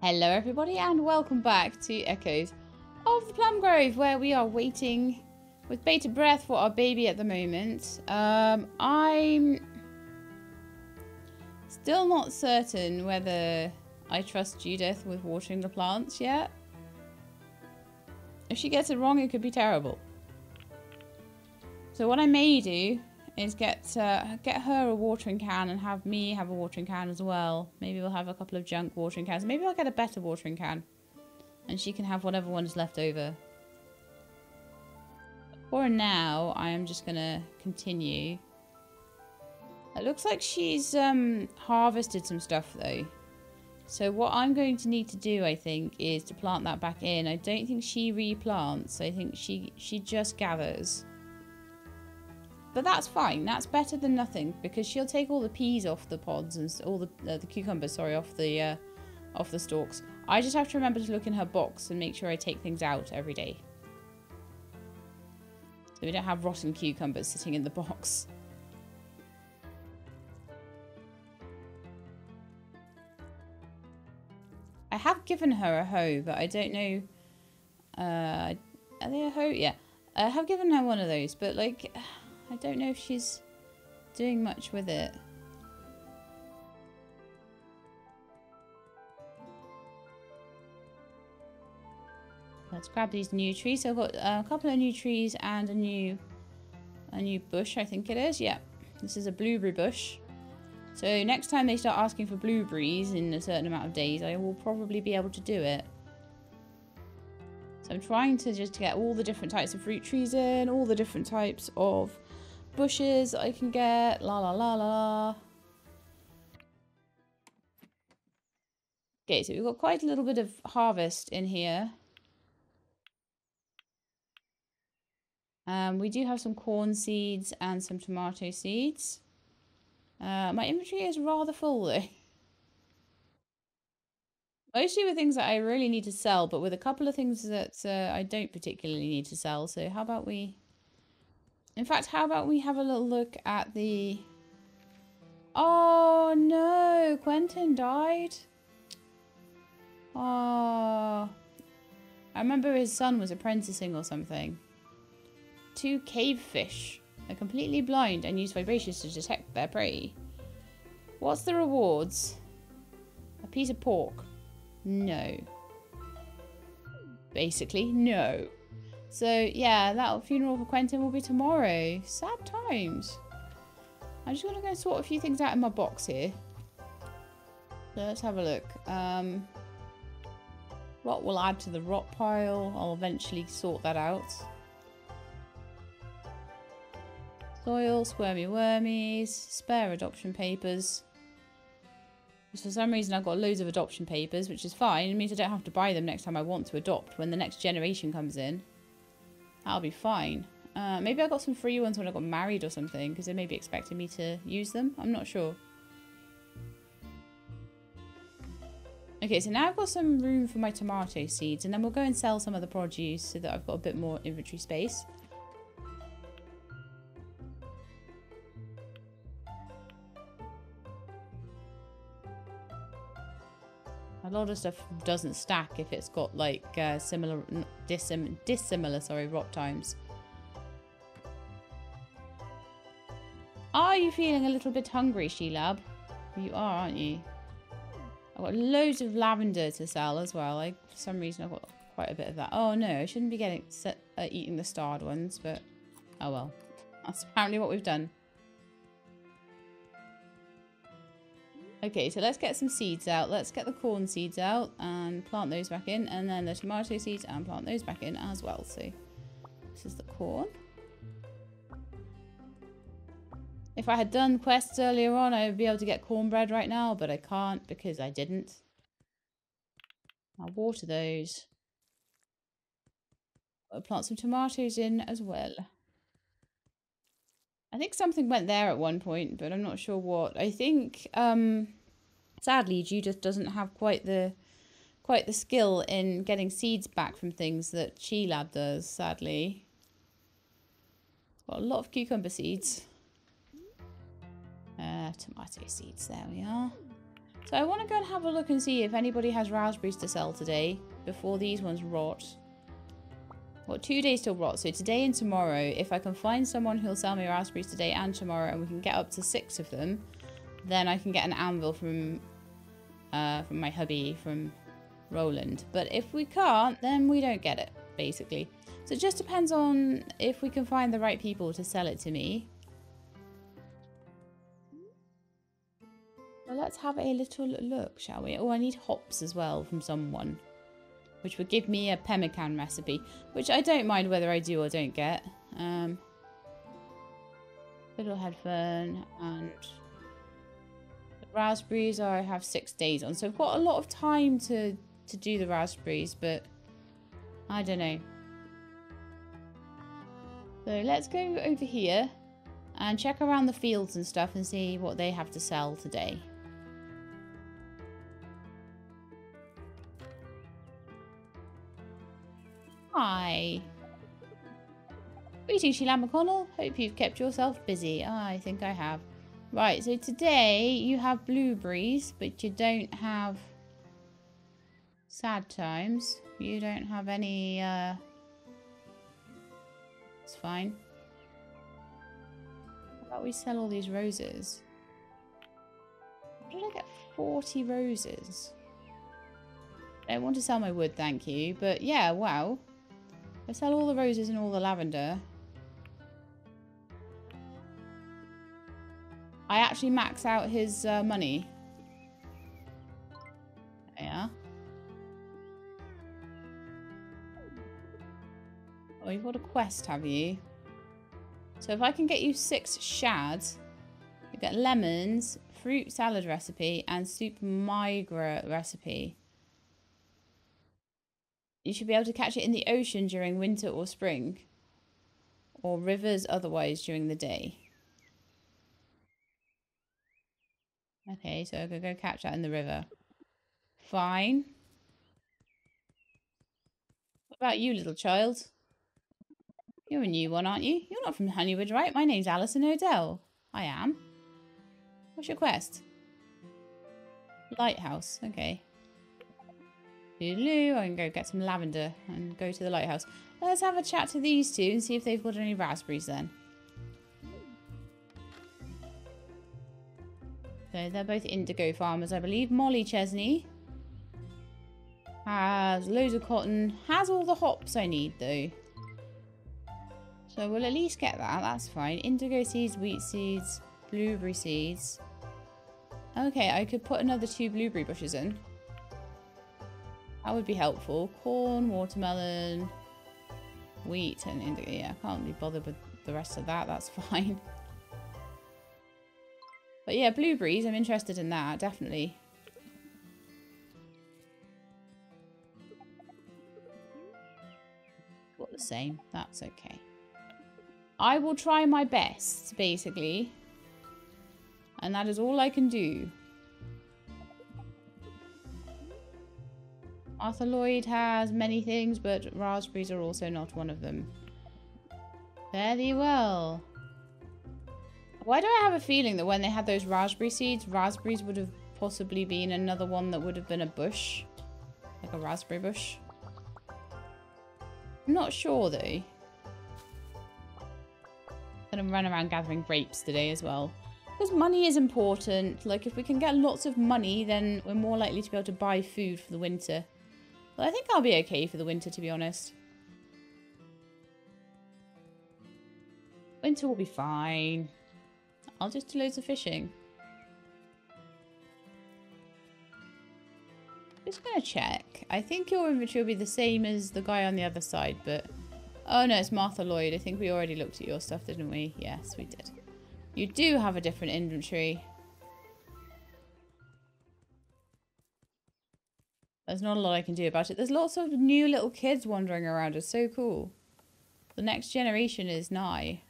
Hello everybody and welcome back to Echoes of the Plum Grove, where we are waiting with bated breath for our baby at the moment. I'm still not certain whether I trust Judith with watering the plants yet. If she gets it wrong, it could be terrible. So what I may do is get her a watering can and have me have a watering can as well. Maybe we'll have a couple of junk watering cans. Maybe I'll get a better watering can and she can have whatever one is left over. For now, I am just going to continue. It looks like she's harvested some stuff though. So what I'm going to need to do, I think, is to plant that back in. I don't think she replants. I think she just gathers. But that's fine. That's better than nothing, because she'll take all the peas off the pods and all the cucumbers, sorry, off the stalks. I just have to remember to look in her box and make sure I take things out every day, so we don't have rotten cucumbers sitting in the box. I have given her a hoe, but I don't know. Are they a hoe? Yeah, I have given her one of those, but like, I don't know if she's doing much with it. Let's grab these new trees. So I've got a couple of new trees and a new bush, I think it is. Yeah, this is a blueberry bush. So next time they start asking for blueberries in a certain amount of days, I will probably be able to do it. So I'm trying to just get all the different types of fruit trees in, all the different types of bushes I can get. La la la la. Okay, so we've got quite a little bit of harvest in here. We do have some corn seeds and some tomato seeds. My inventory is rather full though. Mostly with things that I really need to sell, but with a couple of things that I don't particularly need to sell. So how about we... In fact, how about we have a little look at the... Oh no, Quentin died. Oh, I remember his son was apprenticing or something. 2 cave fish are completely blind and use vibrations to detect their prey. What's the rewards? A piece of pork? No. Basically, no. So, yeah, that funeral for Quentin will be tomorrow. Sad times. I'm just going to go sort a few things out in my box here. So let's have a look. Rot will add to the rot pile. I'll eventually sort that out. Soil, squirmy wormies, spare adoption papers. For some reason I've got loads of adoption papers, which is fine. It means I don't have to buy them next time I want to adopt when the next generation comes in. That'll be fine. Maybe I got some free ones when I got married or something, because they may be expecting me to use them. I'm not sure. Okay, so now I've got some room for my tomato seeds, and then we'll go and sell some of the produce so that I've got a bit more inventory space. A lot of stuff doesn't stack if it's got like dissimilar, sorry, rot times. Are you feeling a little bit hungry, She-Lab? You are, aren't you? I've got loads of lavender to sell as well. For some reason I've got quite a bit of that. Oh no, I shouldn't be eating the starred ones, but oh well. That's apparently what we've done. Okay, so let's get some seeds out. Let's get the corn seeds out and plant those back in. And then the tomato seeds and plant those back in as well. So this is the corn. If I had done quests earlier on, I would be able to get cornbread right now. But I can't because I didn't. I'll water those. I'll plant some tomatoes in as well. I think something went there at one point, but I'm not sure what. I think, sadly, Judith doesn't have quite the skill in getting seeds back from things that She-Lab does, sadly. Got a lot of cucumber seeds. Tomato seeds, there we are. So I want to go and have a look and see if anybody has raspberries to sell today before these ones rot. Well, 2 days till rot, so today and tomorrow. If I can find someone who'll sell me raspberries today and tomorrow, and we can get up to 6 of them, then I can get an anvil from my hubby, from Roland. But if we can't, then we don't get it, basically. So it just depends on if we can find the right people to sell it to me. Well, let's have a little look, shall we? Oh, I need hops as well from someone, which would give me a pemmican recipe, which I don't mind whether I do or don't get. Little headphone and the raspberries I have 6 days on, so I've got a lot of time to do the raspberries, but I don't know. So let's go over here and check around the fields and stuff and see what they have to sell today. Hi. Greetings, Sheila McConnell. Hope you've kept yourself busy. I think I have. Right, so today you have blueberries, but you don't have sad times. You don't have any, it's fine. How about we sell all these roses? How did I get 40 roses? I don't want to sell my wood, thank you. But yeah, wow. I sell all the roses and all the lavender. I actually max out his money. Yeah. Oh, you've got a quest, have you? So if I can get you 6 shads, you get lemons, fruit salad recipe, and soup migra recipe. You should be able to catch it in the ocean during winter or spring, or rivers otherwise during the day. Okay, so I could go catch that in the river. Fine. What about you, little child? You're a new one, aren't you? You're not from Honeywood, right? My name's Alison Odell. I am. What's your quest? Lighthouse. Okay. Toodaloo. I can go get some lavender and go to the lighthouse. Let's have a chat to these two and see if they've got any raspberries then. So they're both indigo farmers, I believe. Molly Chesney has loads of cotton. Has all the hops I need though. So we'll at least get that. That's fine. Indigo seeds, wheat seeds, blueberry seeds. Okay, I could put another 2 blueberry bushes in. That would be helpful. Corn, watermelon, wheat, and indigo. Yeah, I can't be bothered with the rest of that. That's fine. But yeah, blueberries, I'm interested in that, definitely. Got the same. That's okay. I will try my best, basically. And that is all I can do. Arthur Lloyd has many things, but raspberries are also not one of them. Very well. Why do I have a feeling that when they had those raspberry seeds, raspberries would have possibly been another one that would have been a bush? Like a raspberry bush? I'm not sure though. I'm gonna run around gathering grapes today as well. Because money is important. Like if we can get lots of money, then we're more likely to be able to buy food for the winter. But I think I'll be okay for the winter, to be honest. Winter will be fine. I'll just do loads of fishing. Just gonna check. I think your inventory will be the same as the guy on the other side, but... Oh no, it's Martha Lloyd. I think we already looked at your stuff, didn't we? Yes, we did. You do have a different inventory. There's not a lot I can do about it. There's lots of new little kids wandering around. It's so cool. The next generation is nigh.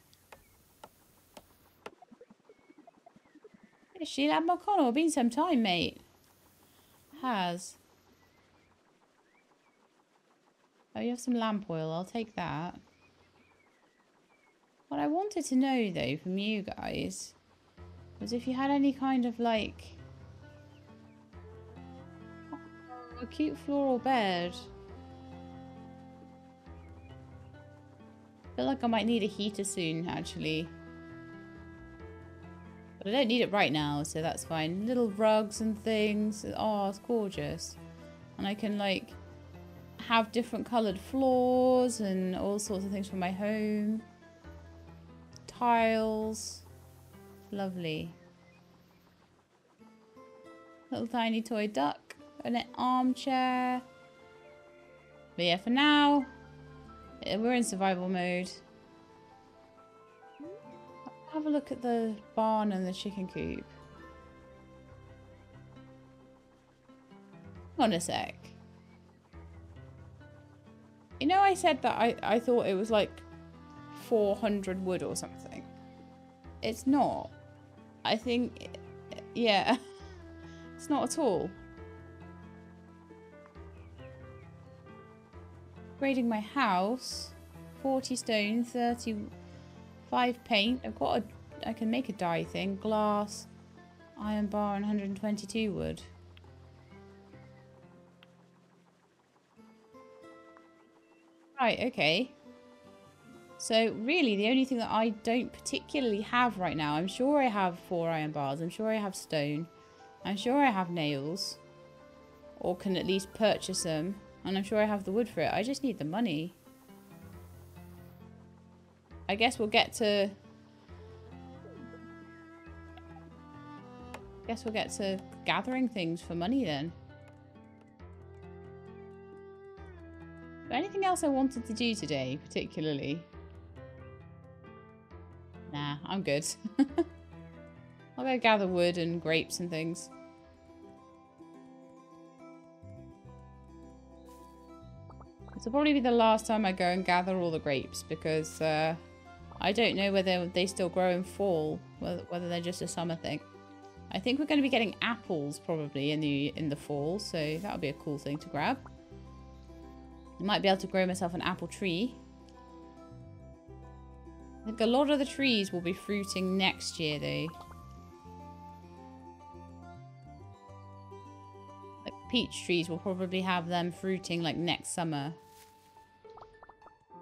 Hey, Sheila McConnell. Been some time, mate. Has. Oh, you have some lamp oil. I'll take that. What I wanted to know, though, from you guys, was if you had any kind of, like, A cute floral bed. I feel like I might need a heater soon, actually. But I don't need it right now, so that's fine. Little rugs and things. Oh, it's gorgeous. And I can, like, have different coloured floors and all sorts of things for my home. Tiles. Lovely. Little tiny toy duck. And an armchair. But yeah, for now, we're in survival mode. Have a look at the barn and the chicken coop. Hang on a sec. You know, I said that I thought it was like 400 wood or something. It's not. I think, yeah, it's not at all. Grading my house. 40 stone, 35 paint. I can make a dye thing. Glass, iron bar, and 122 wood. Right, okay. So really the only thing that I don't particularly have right now, I'm sure I have 4 iron bars, I'm sure I have stone, I'm sure I have nails, or can at least purchase them, and I'm sure I have the wood for it. I just need the money. I guess we'll get to gathering things for money then. Anything else I wanted to do today, particularly? Nah, I'm good. I'll go gather wood and grapes and things. This will probably be the last time I go and gather all the grapes because I don't know whether they still grow in fall, whether they're just a summer thing. I think we're going to be getting apples probably in the fall, so that would be a cool thing to grab. I might be able to grow myself an apple tree. I think a lot of the trees will be fruiting next year though. Like peach trees will probably have them fruiting like next summer.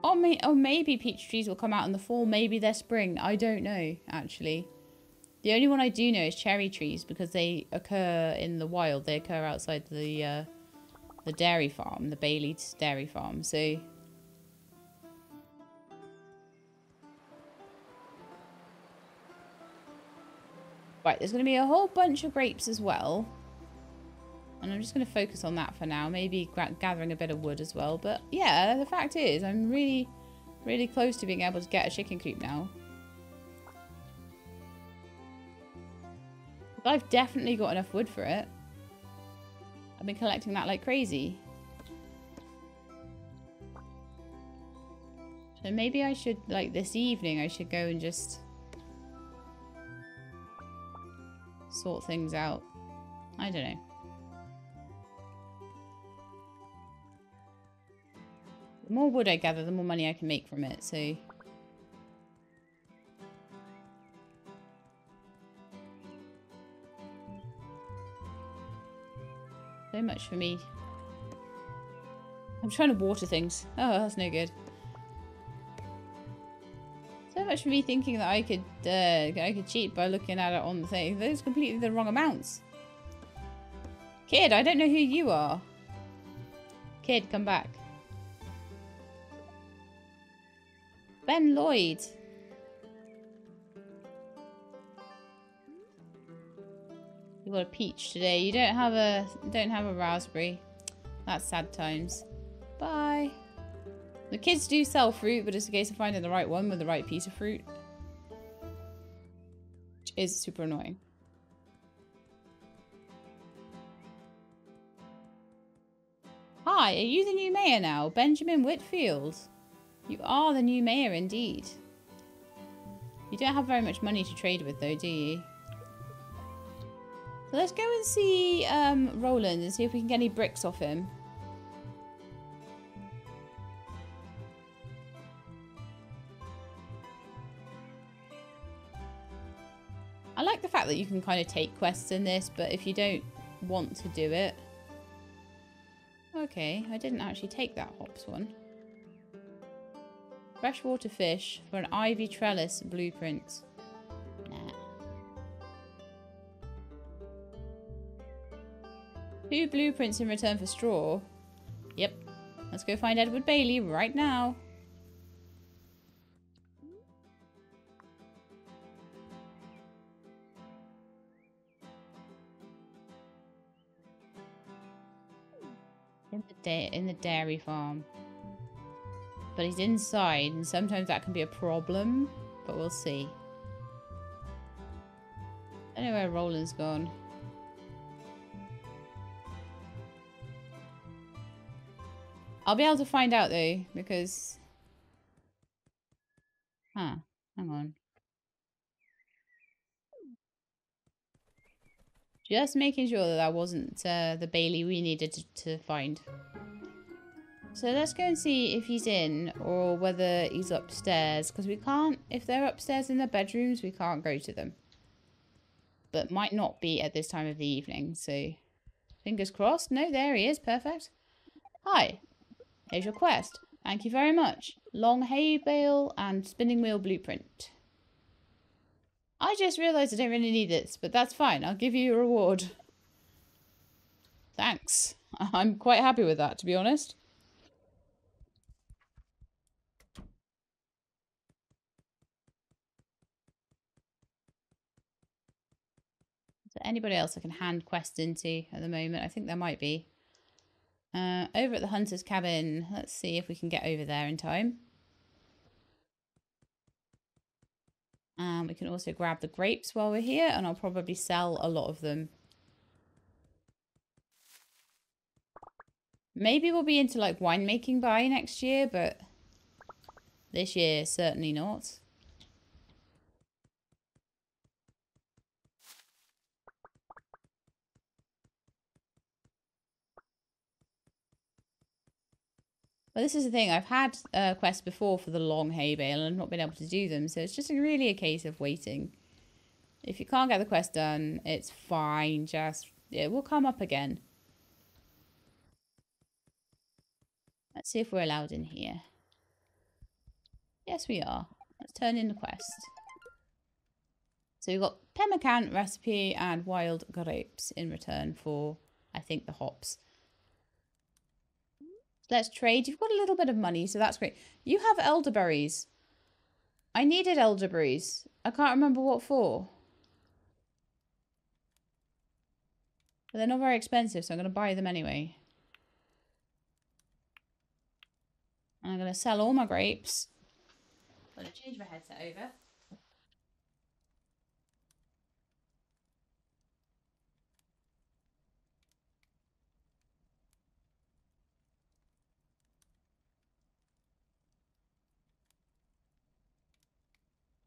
Or maybe peach trees will come out in the fall. Maybe they're spring. I don't know, actually. The only one I do know is cherry trees because they occur in the wild. They occur outside the dairy farm, the Bailey's dairy farm. So right, there's going to be a whole bunch of grapes as well. And I'm just going to focus on that for now. Maybe gathering a bit of wood as well. But yeah, the fact is, I'm really, really close to being able to get a chicken coop now. But I've definitely got enough wood for it. I've been collecting that like crazy. So maybe I should, like this evening, I should go and just sort things out. I don't know. The more wood I gather, the more money I can make from it, so... So much for me. I'm trying to water things. Oh, that's no good. So much for me thinking that I could cheat by looking at it on the thing. Those are completely the wrong amounts. Kid, I don't know who you are. Kid, come back. Ben Lloyd. You got a peach today. You don't have a raspberry. That's sad times. Bye. The kids do sell fruit, but it's a case of finding the right one with the right piece of fruit. Which is super annoying. Hi, are you the new mayor now? Benjamin Whitfield. You are the new mayor indeed. You don't have very much money to trade with though, do you? So let's go and see Roland and see if we can get any bricks off him. I like the fact that you can kind of take quests in this, but if you don't want to do it, Okay, I didn't actually take that hops one. Freshwater fish for an ivy trellis blueprint. Nah. 2 blueprints in return for straw. Yep. Let's go find Edward Bailey right now. In the dairy farm. But he's inside, and sometimes that can be a problem. But we'll see. I don't know where Roland's gone. I'll be able to find out though, because... Huh. Hang on. Just making sure that that wasn't the Bailey we needed to find. So let's go and see if he's in or whether he's upstairs. Because we can't, if they're upstairs in their bedrooms, we can't go to them. But might not be at this time of the evening. So fingers crossed. No, there he is. Perfect. Hi. Here's your quest. Thank you very much. Long hay bale and spinning wheel blueprint. I just realised I don't really need this, but that's fine. I'll give you a reward. Thanks. I'm quite happy with that, to be honest. Is there anybody else I can hand quest into at the moment? I think there might be. Over at the hunter's cabin. Let's see if we can get over there in time. We can also grab the grapes while we're here, and I'll probably sell a lot of them. Maybe we'll be into like winemaking by next year, but this year certainly not. Well, this is the thing. I've had quests before for the long hay bale and I've not been able to do them. So it's just really a case of waiting. If you can't get the quest done, it's fine. Just, it will come up again. Let's see if we're allowed in here. Yes, we are. Let's turn in the quest. So we've got pemmican recipe and wild grapes in return for, I think, the hops. Let's trade. You've got a little bit of money, so that's great. You have elderberries. I needed elderberries. I can't remember what for. But they're not very expensive, so I'm going to buy them anyway. And I'm going to sell all my grapes. I'm going to change my headset over.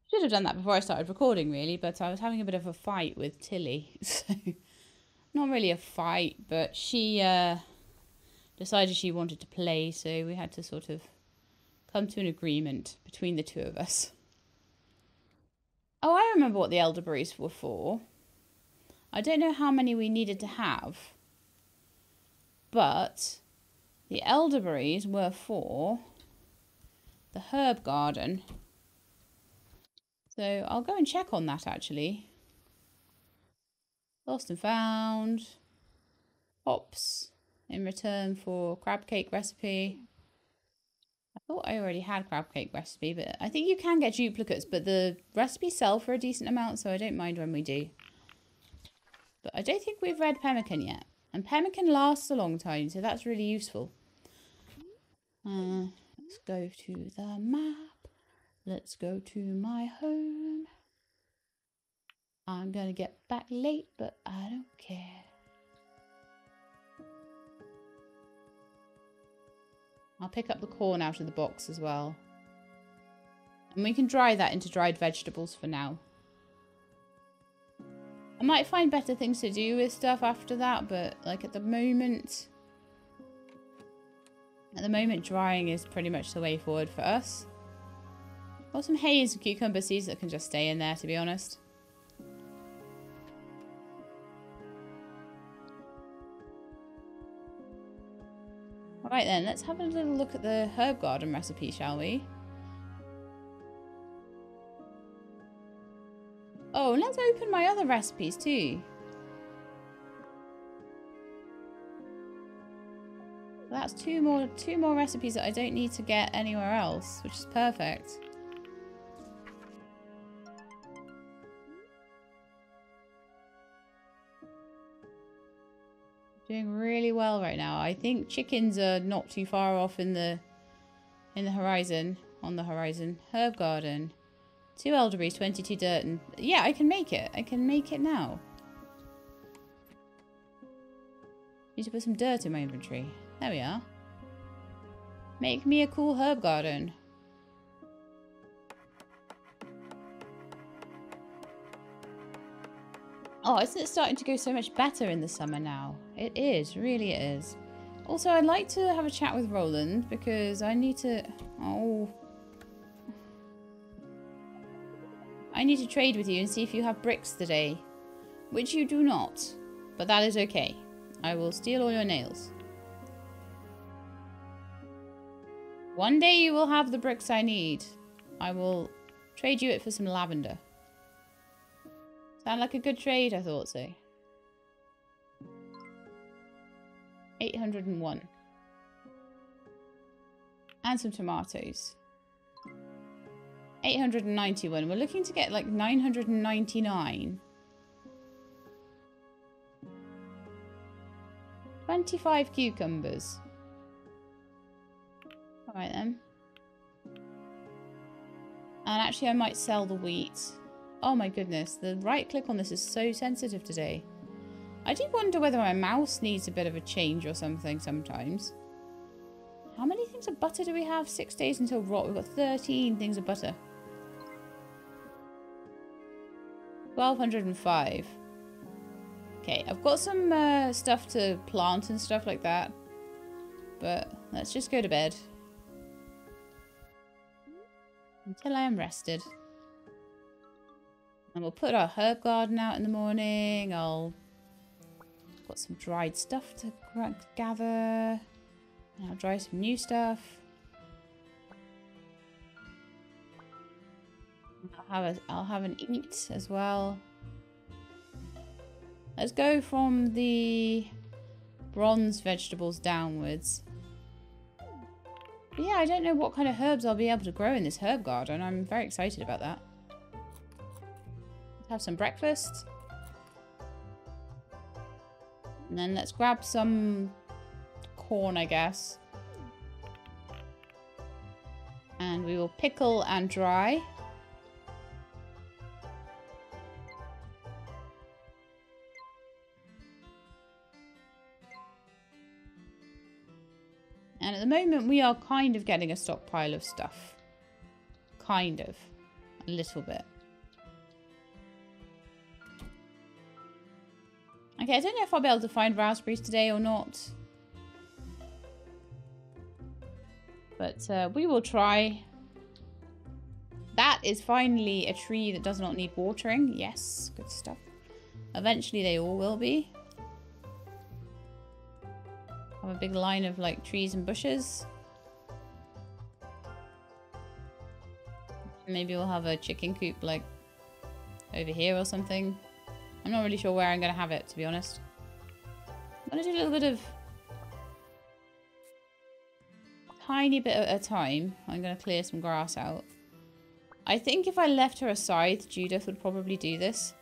Should have done that before I started recording, really, but I was having a bit of a fight with Tilly. So, not really a fight, but she decided she wanted to play, so we had to sort of come to an agreement between the two of us. Oh, I remember what the elderberries were for. I don't know how many we needed to have, but the elderberries were for the herb garden. So I'll go and check on that, actually. Lost and found. Hops in return for crab cake recipe. I thought I already had crab cake recipe, but I think you can get duplicates, but the recipes sell for a decent amount, so I don't mind when we do. But I don't think we've read pemmican yet. And pemmican lasts a long time, so that's really useful. Let's go to the map. Let's go to my home. I'm going to get back late, but I don't care. I'll pick up the corn out of the box as well. And we can dry that into dried vegetables for now. I might find better things to do with stuff after that, but like at the moment, drying is pretty much the way forward for us. Got some hay and some cucumber seeds that can just stay in there, to be honest. Alright then, let's have a little look at the herb garden recipe, shall we? Oh, let's open my other recipes too. That's two more recipes that I don't need to get anywhere else, which is perfect. Doing really well right now. I think chickens are not too far off in the horizon. On the horizon. Herb garden. 2 elderberries, 22 dirt, and yeah, I can make it. I can make it now. Need to put some dirt in my inventory. There we are. Make me a cool herb garden. Oh, isn't it starting to go so much better in the summer now? It is, really it is. Also, I'd like to have a chat with Roland because I need to... Oh. I need to trade with you and see if you have bricks today. Which you do not. But that is okay. I will steal all your nails. One day you will have the bricks I need. I will trade you it for some lavender. Sound like a good trade? I thought so. 801. And some tomatoes. 891. We're looking to get like 999. 25 cucumbers. Alright then. And actually I might sell the wheat. Oh my goodness, the right click on this is so sensitive today. I do wonder whether my mouse needs a bit of a change or something sometimes. How many things of butter do we have? 6 days until rot. We've got 13 things of butter. 1205. Okay, I've got some stuff to plant and stuff like that. But let's just go to bed. Until I am rested. And we'll put our herb garden out in the morning. Got some dried stuff to gather. And I'll dry some new stuff. I'll have an eat as well. Let's go from the bronze vegetables downwards. But yeah, I don't know what kind of herbs I'll be able to grow in this herb garden. I'm very excited about that. Let's have some breakfast. And then let's grab some corn, I guess. And we will pickle and dry. And at the moment we are kind of getting a stockpile of stuff. Kind of. A little bit. Okay, I don't know if I'll be able to find raspberries today or not. But we will try. That is finally a tree that does not need watering. Yes, good stuff. Eventually they all will be. Have a big line of like trees and bushes. Maybe we'll have a chicken coop like over here or something. I'm not really sure where I'm going to have it, to be honest. I'm going to do a little bit of... tiny bit at a time. I'm going to clear some grass out. I think if I left her aside, Judith would probably do this.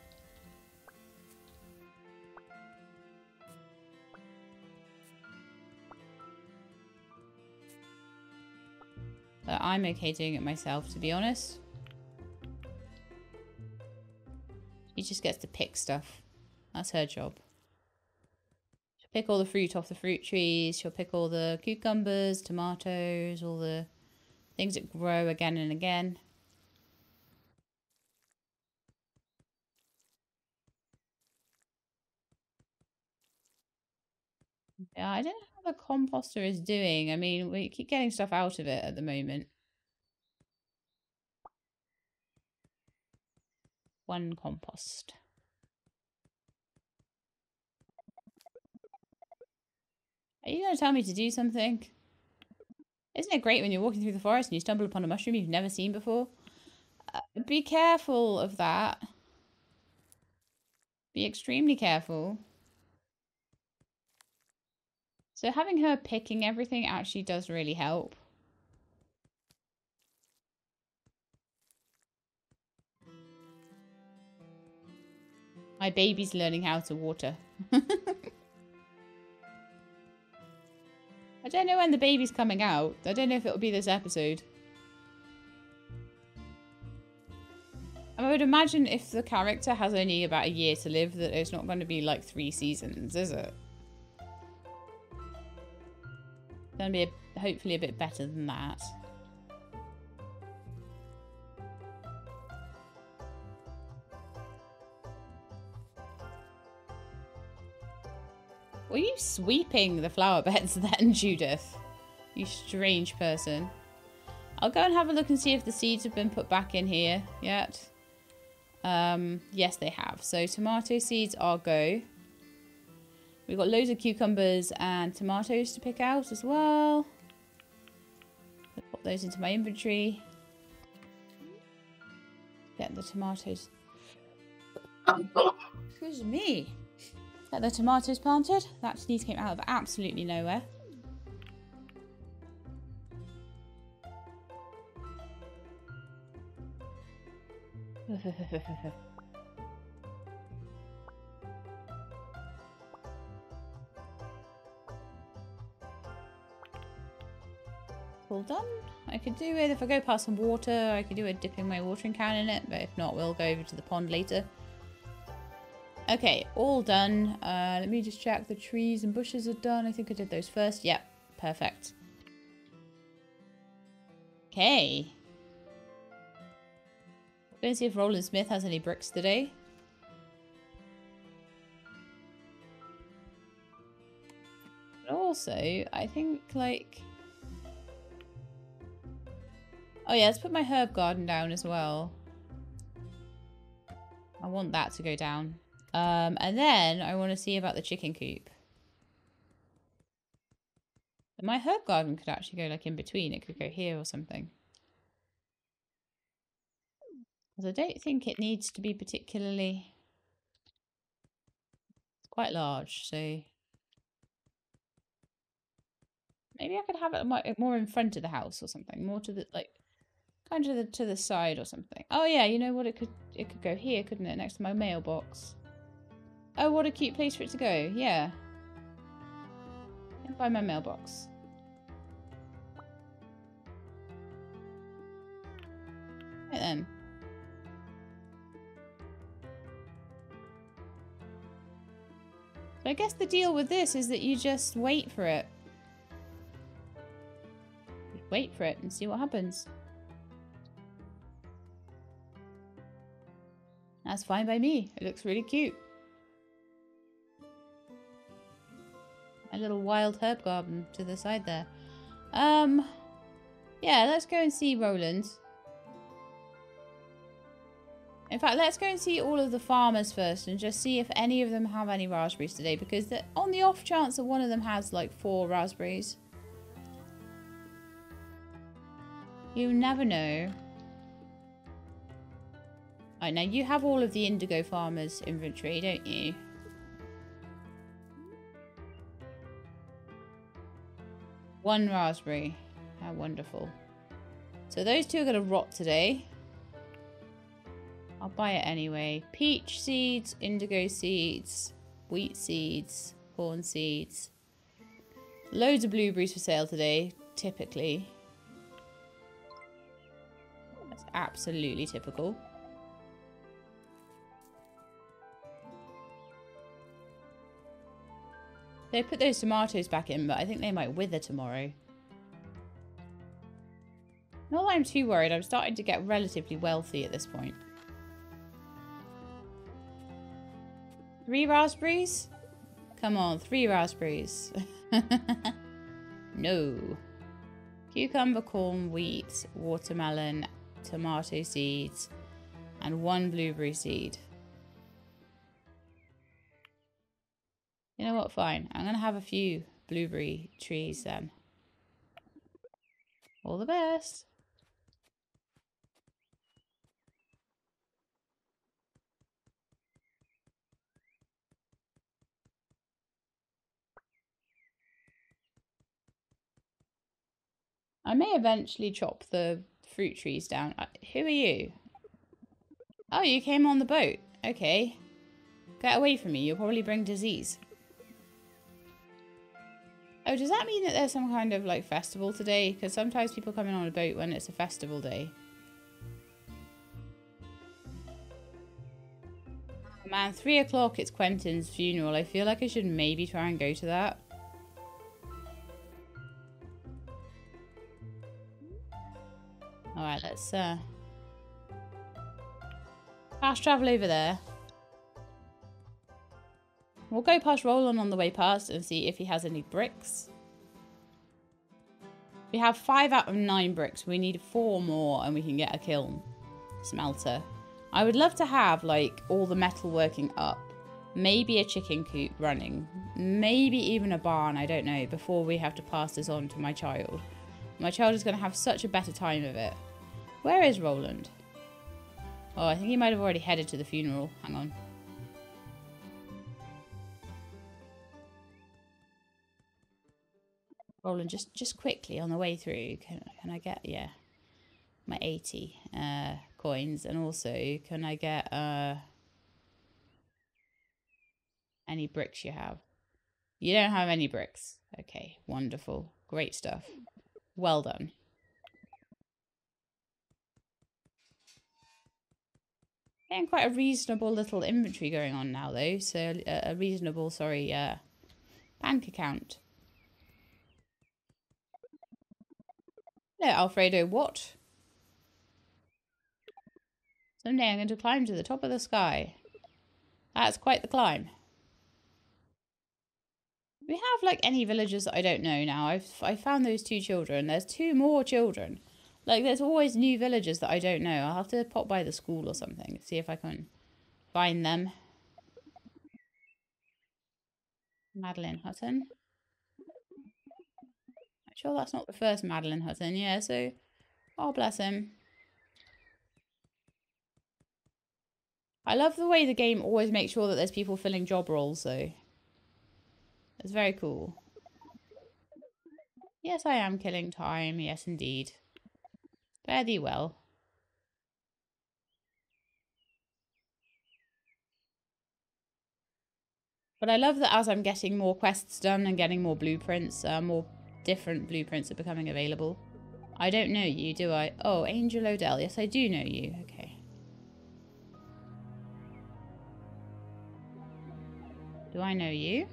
But I'm okay doing it myself, to be honest. She just gets to pick stuff. That's her job. She'll pick all the fruit off the fruit trees. She'll pick all the cucumbers, tomatoes, all the things that grow again and again. Yeah, I don't know how the composter is doing. I mean, we keep getting stuff out of it at the moment. 1 compost. Are you going to tell me to do something? Isn't it great when you're walking through the forest and you stumble upon a mushroom you've never seen before? Be careful of that. Be extremely careful. So having her picking everything actually does really help. My baby's learning how to water. I don't know when the baby's coming out. I don't know if it'll be this episode. I would imagine if the character has only about a year to live that it's not going to be like 3 seasons, is it? It's going to be hopefully a bit better than that. Were you sweeping the flower beds then, Judith? You strange person. I'll go and have a look and see if the seeds have been put back in here yet. Yes, they have. So tomato seeds are go. We've got loads of cucumbers and tomatoes to pick out as well. I'll pop those into my inventory. Get the tomatoes. Excuse me. Get the tomatoes planted. That sneeze came out of absolutely nowhere. All done. I could do it if I go past some water. I could do it dipping my watering can in it, but if not, we'll go over to the pond later. Okay, all done. Let me just check the trees and bushes are done. I think I did those first. Yep, perfect. Okay. Going to see if Roland Smith has any bricks today. But also, I think like... Oh yeah, let's put my herb garden down as well. I want that to go down. And then I want to see about the chicken coop. My herb garden could actually go like in between. It could go here or something. Because I don't think it needs to be particularly... It's quite large, so... Maybe I could have it more in front of the house or something. More to the, like... Kind of to the side or something. Oh yeah, you know what? It could go here, couldn't it? Next to my mailbox. Oh, what a cute place for it to go. Yeah. And by my mailbox. Right then. So I guess the deal with this is that you just wait for it. Just wait for it and see what happens. That's fine by me. It looks really cute. My little wild herb garden to the side there. Yeah, let's go and see Roland. In fact, let's go and see all of the farmers first and just see if any of them have any raspberries today, because on the off chance that one of them has like 4 raspberries. You never know. Alright, now you have all of the indigo farmers inventory, don't you? One raspberry. How wonderful. So those 2 are going to rot today. I'll buy it anyway. Peach seeds, indigo seeds, wheat seeds, corn seeds. Loads of blueberries for sale today, typically. That's absolutely typical. They put those tomatoes back in, but I think they might wither tomorrow. Not that I'm too worried. I'm starting to get relatively wealthy at this point. 3 raspberries? Come on, 3 raspberries. No. Cucumber, corn, wheat, watermelon, tomato seeds, and 1 blueberry seed. You know what? Fine. I'm going to have a few blueberry trees then. All the best. I may eventually chop the fruit trees down. Who are you? Oh, you came on the boat. Okay. Get away from me. You'll probably bring disease. Oh, does that mean that there's some kind of, like, festival today? Because sometimes people come in on a boat when it's a festival day. Oh, man, 3 o'clock, it's Quentin's funeral. I feel like I should maybe try and go to that. Alright, let's, fast travel over there. We'll go past Roland on the way past and see if he has any bricks. We have 5 out of 9 bricks. We need 4 more and we can get a kiln smelter. I would love to have, like, all the metal working up. Maybe a chicken coop running. Maybe even a barn, I don't know, before we have to pass this on to my child. My child is going to have such a better time of it. Where is Roland? Oh, I think he might have already headed to the funeral. Hang on. Roland, just quickly on the way through, can I get, yeah, my 80 coins, and also can I get any bricks you have? You don't have any bricks. Okay, wonderful. Great stuff. Well done. Getting quite a reasonable little inventory going on now, though. So a reasonable, sorry, bank account. Hello, Alfredo. What? Someday I'm going to climb to the top of the sky. That's quite the climb. We have, like, any villagers that I don't know now. I found those 2 children. There's 2 more children. Like, there's always new villagers that I don't know. I'll have to pop by the school or something. See if I can find them. Madeline Hutton. I'm sure that's not the first Madeline Hutton. Yeah, so... Oh, bless him. I love the way the game always makes sure that there's people filling job roles, though. It's very cool. Yes, I am killing time. Yes, indeed. Fare thee well. But I love that as I'm getting more quests done and getting more blueprints, more different blueprints are becoming available. I don't know you, do I? Oh, Angel Odell. Yes, I do know you. Okay. Do I know you?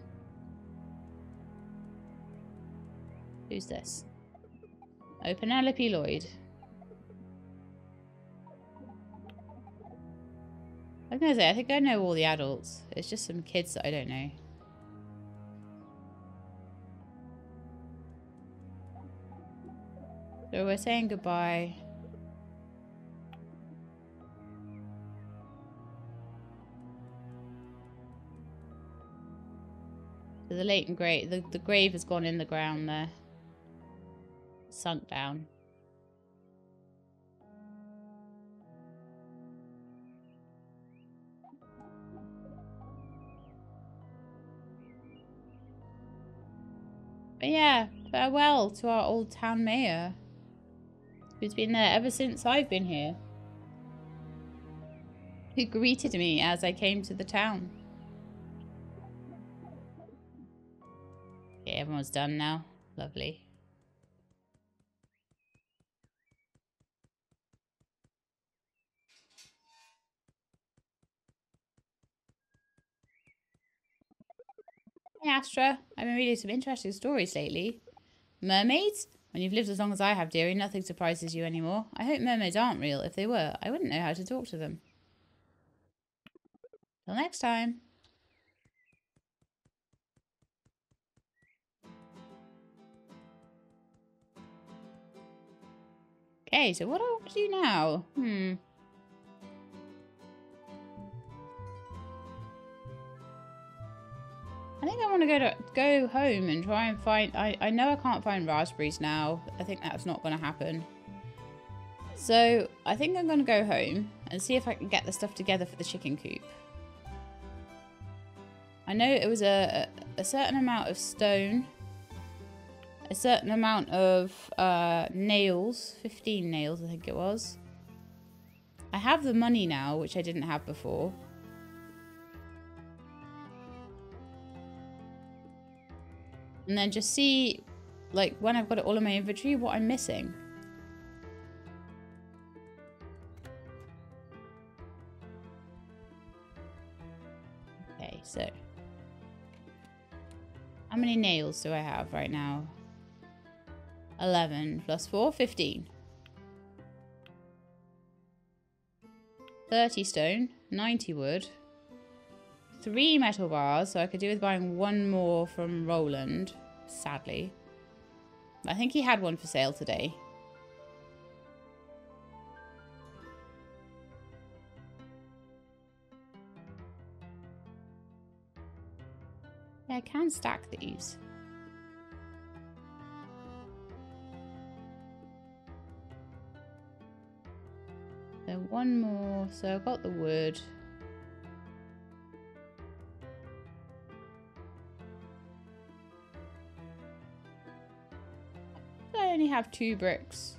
Who's this? Oh, Penelope Lloyd. I was going to say, I think I know all the adults. It's just some kids that I don't know. So we're saying goodbye. To the late and great. The grave has gone in the ground there. Sunk down. But yeah, farewell to our old town mayor, who's been there ever since I've been here, who greeted me as I came to the town. Okay, everyone's done now. Lovely. Hey Astra, I've been reading some interesting stories lately. Mermaids? When you've lived as long as I have, dearie, nothing surprises you anymore. I hope mermaids aren't real. If they were, I wouldn't know how to talk to them. Till next time. Okay, so what do I want to do now? I think I want to go home and try and find... I know I can't find raspberries now. I think that's not going to happen. So I think I'm going to go home and see if I can get the stuff together for the chicken coop. I know it was a certain amount of stone, a certain amount of nails, 15 nails I think it was. I have the money now, which I didn't have before. And then just see, like, when I've got it all in my inventory, what I'm missing. Okay, so. How many nails do I have right now? 11 plus 4, 15. 30 stone, 90 wood. 3 metal bars, so I could do with buying one more from Roland, sadly. I think he had one for sale today. Yeah, I can stack these. So one more, so I've got the wood. I only have 2 bricks.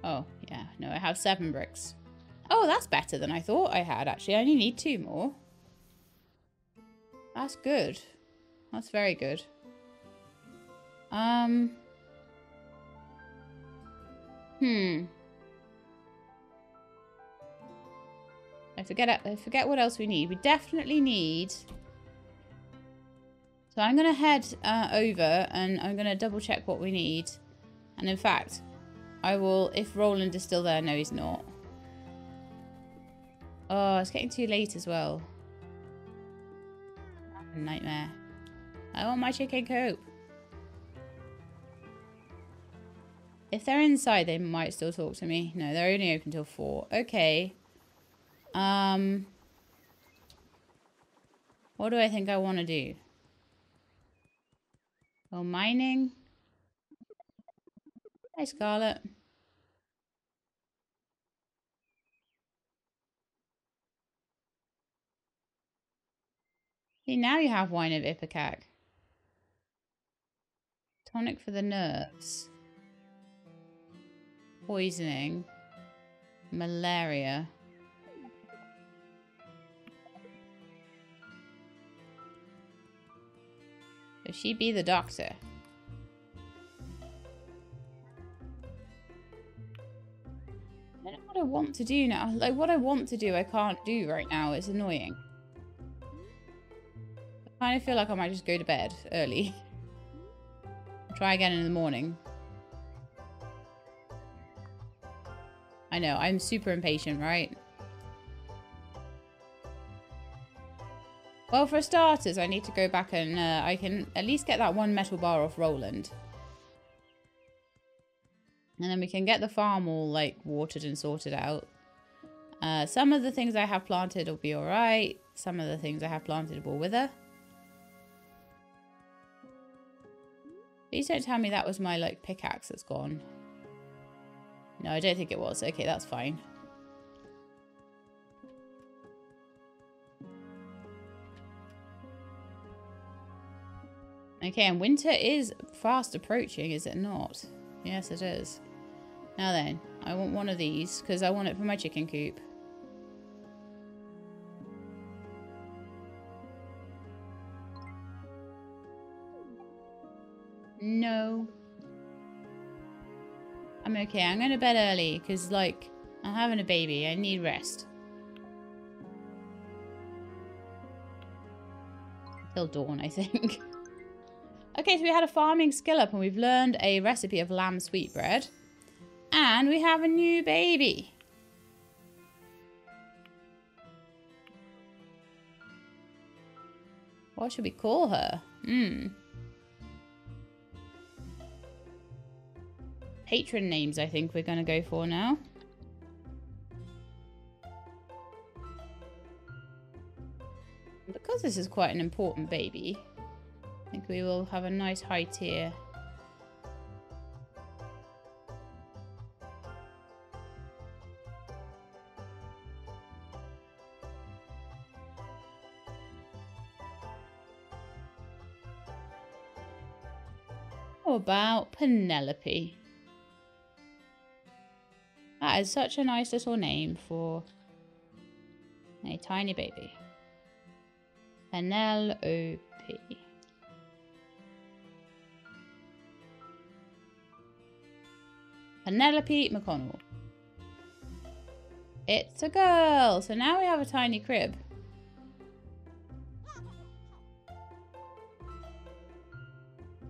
Oh, yeah. No, I have 7 bricks. Oh, that's better than I thought I had, actually. I only need 2 more. That's good. That's very good. I forget what else we need. We definitely need... So I'm going to head over and I'm going to double check what we need. And in fact, I will, if Roland is still there. No, he's not. Oh, it's getting too late as well. Nightmare. I want my chicken coop. If they're inside, they might still talk to me. No, they're only open till 4. Okay. What do I think I want to do? Oh, mining. Hi, Scarlet. See, now you have wine of Ipecac. Tonic for the nerves. Poisoning. Malaria. So she be the doctor. I don't know what I want to do now. Like, what I want to do, I can't do right now. It's annoying. I kind of feel like I might just go to bed early. Try again in the morning. I know, I'm super impatient, right? Well, for starters, I need to go back and I can at least get that 1 metal bar off Roland. And then we can get the farm all, like, watered and sorted out. Some of the things I have planted will be alright. Some of the things I have planted will wither. Please don't tell me that was my, like, pickaxe that's gone. No, I don't think it was. Okay, that's fine. Okay, and winter is fast approaching, is it not? Yes, it is. Now then, I want one of these because I want it for my chicken coop. No. I'm okay. I'm going to bed early because, like, I'm having a baby. I need rest. Till dawn, I think. Okay, so we had a farming skill up and we've learned a recipe of lamb sweetbread. And we have a new baby. What should we call her? Patron names, I think we're going to go for now. Because this is quite an important baby. I think we will have a nice height here. How about Penelope? That is such a nice little name for a tiny baby. Penelope. Penelope McConnell. It's a girl. So now we have a tiny crib.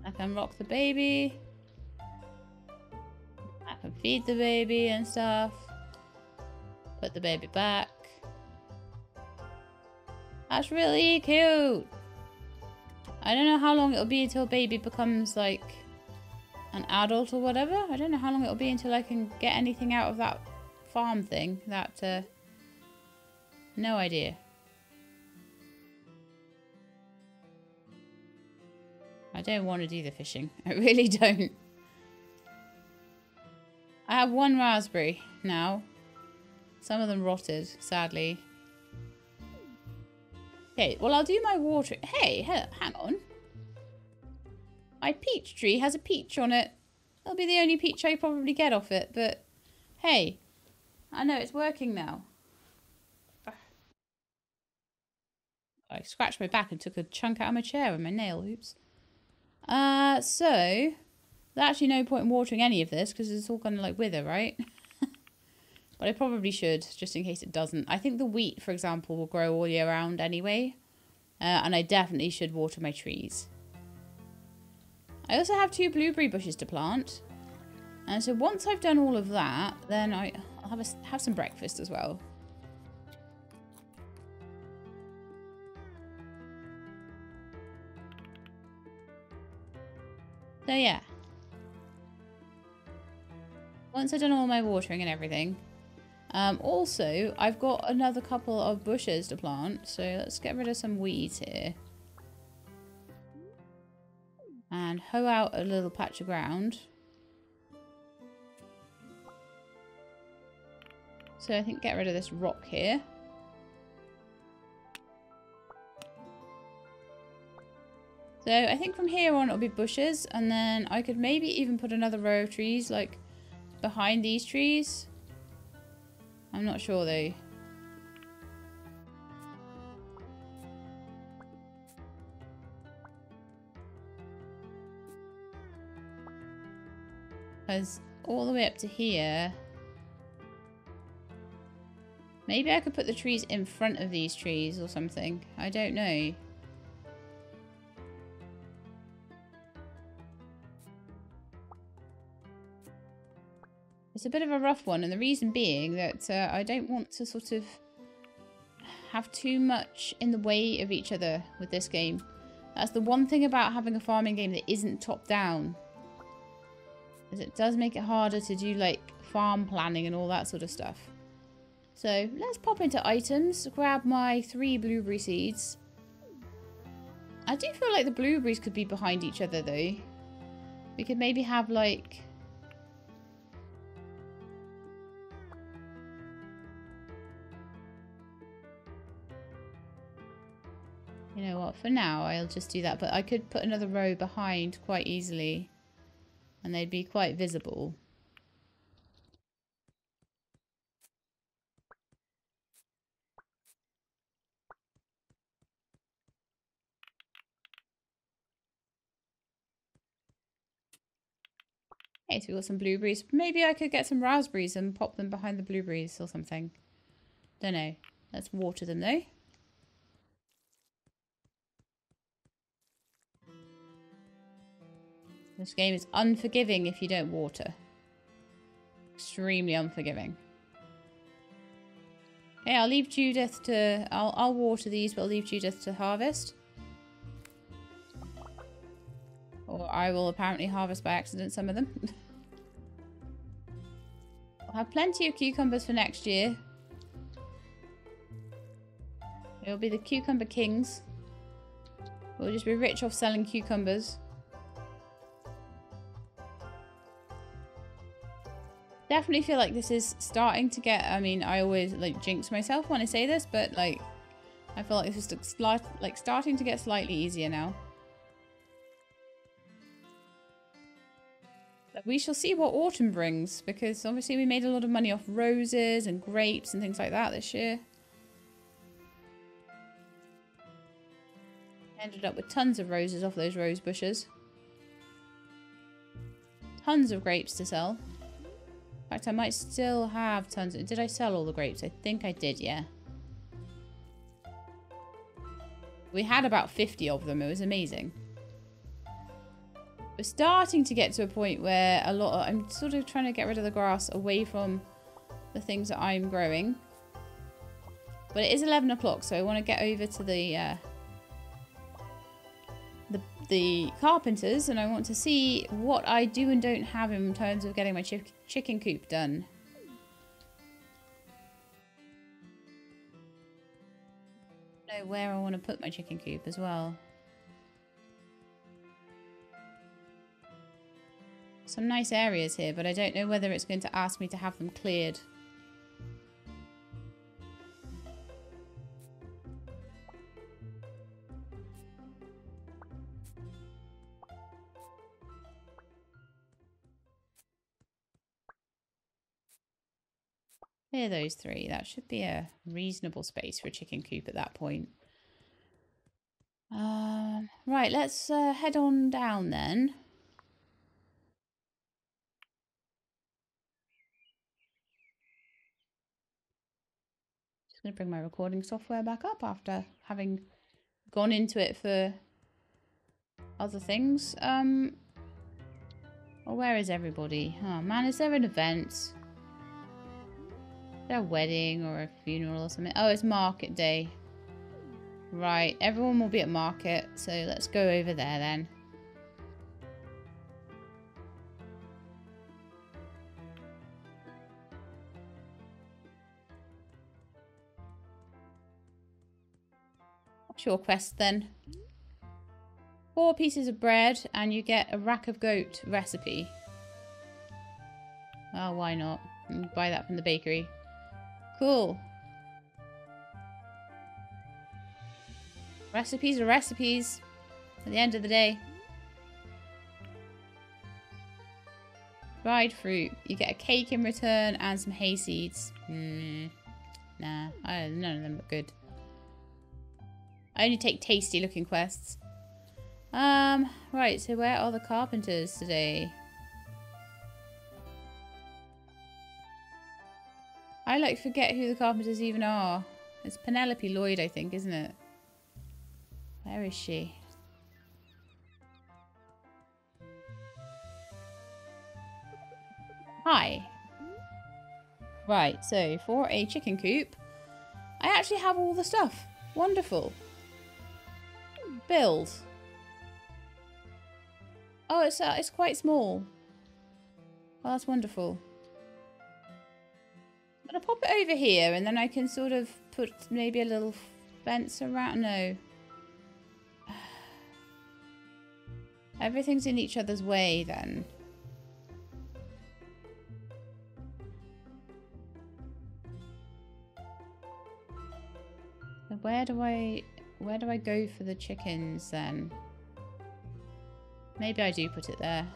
I can rock the baby. I can feed the baby and stuff. Put the baby back. That's really cute. I don't know how long it'll be until baby becomes like an adult or whatever. I don't know how long it'll be until I can get anything out of that farm thing. No idea. I don't want to do the fishing. I really don't. I have one raspberry now. Some of them rotted, sadly. Okay, well, I'll do my watering. Hey, hang on. My peach tree has a peach on it. That'll be the only peach I probably get off it, but hey, I know it's working now. I scratched my back and took a chunk out of my chair with my nail. Oops. So, there's actually no point in watering any of this because it's all going to like wither, right? But I probably should, just in case it doesn't. I think the wheat, for example, will grow all year round anyway. And I definitely should water my trees. I also have 2 blueberry bushes to plant. And so once I've done all of that, then I'll have some breakfast as well. So yeah. Once I've done all my watering and everything. Also, I've got another couple of bushes to plant. So let's get rid of some weeds here. And hoe out a little patch of ground. So I think get rid of this rock here. So I think from here on it'll be bushes, and then I could maybe even put another row of trees like behind these trees. I'm not sure though. Because all the way up to here, maybe I could put the trees in front of these trees or something. I don't know. It's a bit of a rough one, and the reason being that I don't want to sort of have too much in the way of each other with this game. That's the one thing about having a farming game that isn't top down. Is it does make it harder to do like farm planning and all that sort of stuff. So let's pop into items, grab my 3 blueberry seeds. I do feel like the blueberries could be behind each other though. We could maybe have like... You know what, for now I'll just do that, but I could put another row behind quite easily and they'd be quite visible. Okay, so we've got some blueberries. Maybe I could get some raspberries and pop them behind the blueberries or something. Don't know. Let's water them though. This game is unforgiving if you don't water. Extremely unforgiving. Okay, I'll leave Judith to... I'll water these, but I'll leave Judith to harvest. Or I will apparently harvest by accident some of them. I'll have plenty of cucumbers for next year. It'll be the cucumber kings. We'll just be rich off selling cucumbers. Definitely feel like this is starting to get, I mean, I always like jinx myself when I say this, but like I feel like this is like starting to get slightly easier now. But we shall see what autumn brings, because obviously we made a lot of money off roses and grapes and things like that this year. Ended up with tons of roses off those rose bushes. Tons of grapes to sell. In fact, I might still have tons. Did I sell all the grapes? I think I did, yeah. We had about 50 of them. It was amazing. We're starting to get to a point where I'm sort of trying to get rid of the grass away from the things that I'm growing. But it is 11 o'clock, so I want to get over to the carpenters, and I want to see what I do and don't have in terms of getting my chicken coop done. I know where I want to put my chicken coop as well. Some nice areas here, but I don't know whether it's going to ask me to have them cleared. Clear those three. That should be a reasonable space for a chicken coop at that point. Right, let's head on down then. Just going to bring my recording software back up after having gone into it for other things. Well, where is everybody? Oh man, is there an event? Is there a wedding or a funeral or something? Oh, it's market day. Right, everyone will be at market, so let's go over there then. What's your quest then? 4 pieces of bread and you get a rack of goat recipe. Oh, why not? Buy that from the bakery. Cool. Recipes are recipes at the end of the day. Dried fruit. You get a cake in return and some hay seeds. Nah, none of them look good. I only take tasty looking quests. Right, so where are the carpenters today? I like forget who the carpenters even are. It's Penelope Lloyd, I think, isn't it? Where is she? Hi. Right, so for a chicken coop, I actually have all the stuff. Wonderful. Build. Oh, it's quite small. Oh, that's wonderful. I'm gonna pop it over here, and then I can sort of put maybe a little fence around. No. Everything's in each other's way then. So where do I go for the chickens then? Maybe I do put it there.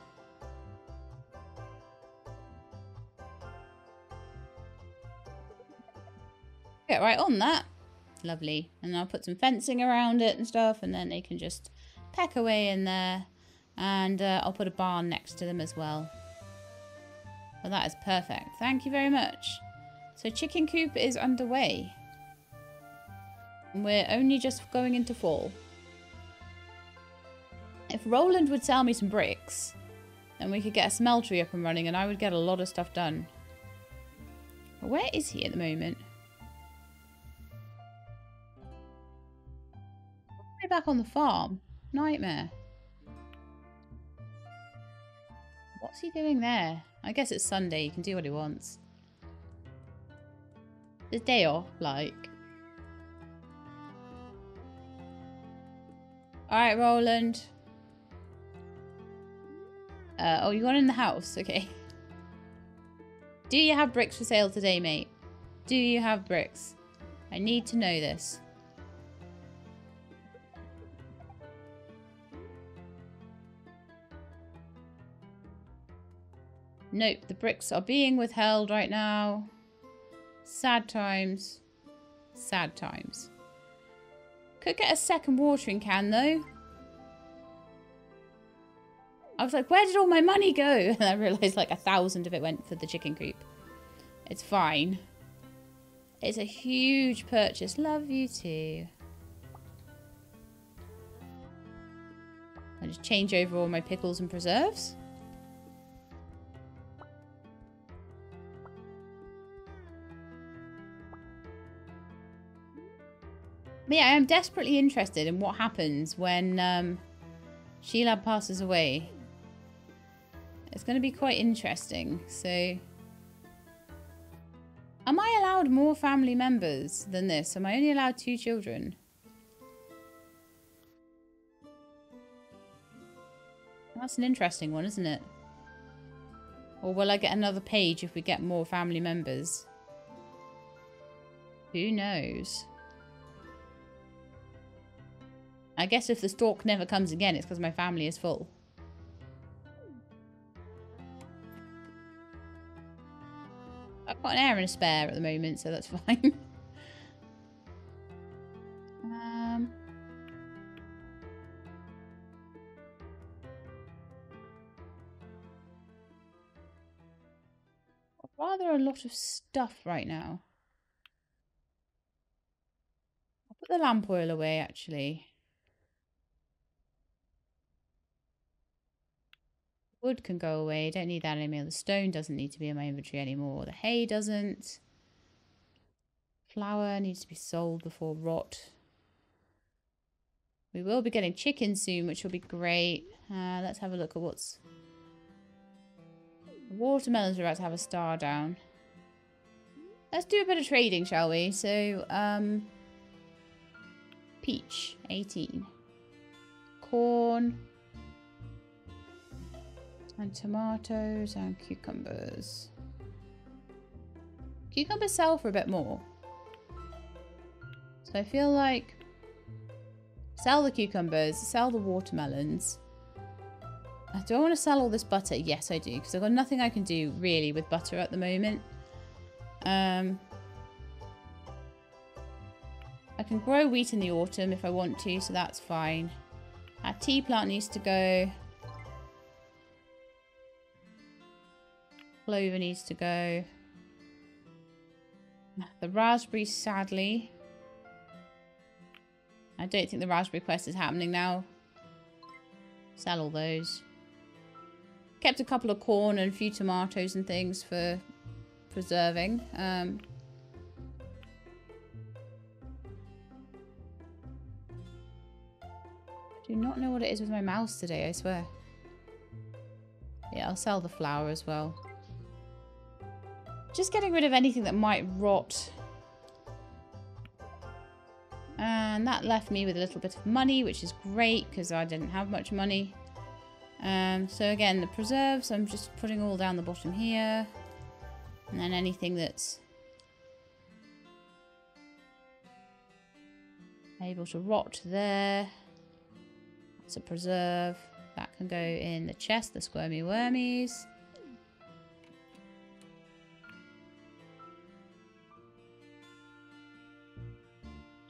Get right on that. Lovely. And I'll put some fencing around it and stuff, and then they can just peck away in there. And I'll put a barn next to them as well. Well, that is perfect. Thank you very much. So chicken coop is underway. And we're only just going into fall. If Roland would sell me some bricks, then we could get a smeltery up and running, and I would get a lot of stuff done. But where is he at the moment? Way back on the farm. Nightmare. What's he doing there? I guess it's Sunday. He can do what he wants. His day off, like. Alright, Roland. Oh, you got in the house. Okay. Do you have bricks for sale today, mate? Do you have bricks? I need to know this. Nope, the bricks are being withheld right now. Sad times. Sad times. Could get a second watering can, though. I was like, where did all my money go? And I realised like 1,000 of it went for the chicken coop. It's fine. It's a huge purchase. Love you too. I just change over all my pickles and preserves. But yeah, I am desperately interested in what happens when Sheila passes away. It's going to be quite interesting. So, am I allowed more family members than this? Am I only allowed 2 children? That's an interesting one, isn't it? Or will I get another page if we get more family members? Who knows? I guess if the stork never comes again, it's because my family is full. I've got an air and a spare at the moment, so that's fine. Rather a lot of stuff right now. I'll put the lamp oil away, actually. Wood can go away. Don't need that anymore. The stone doesn't need to be in my inventory anymore. The hay doesn't. Flour needs to be sold before rot. We will be getting chicken soon, which will be great. Let's have a look at what's... The watermelons are about to have a star down. Let's do a bit of trading, shall we? So, peach, 18. Corn. And tomatoes and cucumbers. Cucumbers sell for a bit more. So I feel like sell the cucumbers, sell the watermelons. Do I want to sell all this butter? Yes, I do, because I've got nothing I can do really with butter at the moment. I can grow wheat in the autumn if I want to, so that's fine. Our tea plant needs to go. Clover needs to go. The raspberries, sadly. I don't think the raspberry quest is happening now. Sell all those. Kept a couple of corn and a few tomatoes and things for preserving. I do not know what it is with my mouse today, I swear. Yeah, I'll sell the flour as well. Just getting rid of anything that might rot. And that left me with a little bit of money, which is great because I didn't have much money. So again, the preserves, I'm just putting all down the bottom here. And then anything that's able to rot there. That's a preserve. That can go in the chest, the squirmy wormies.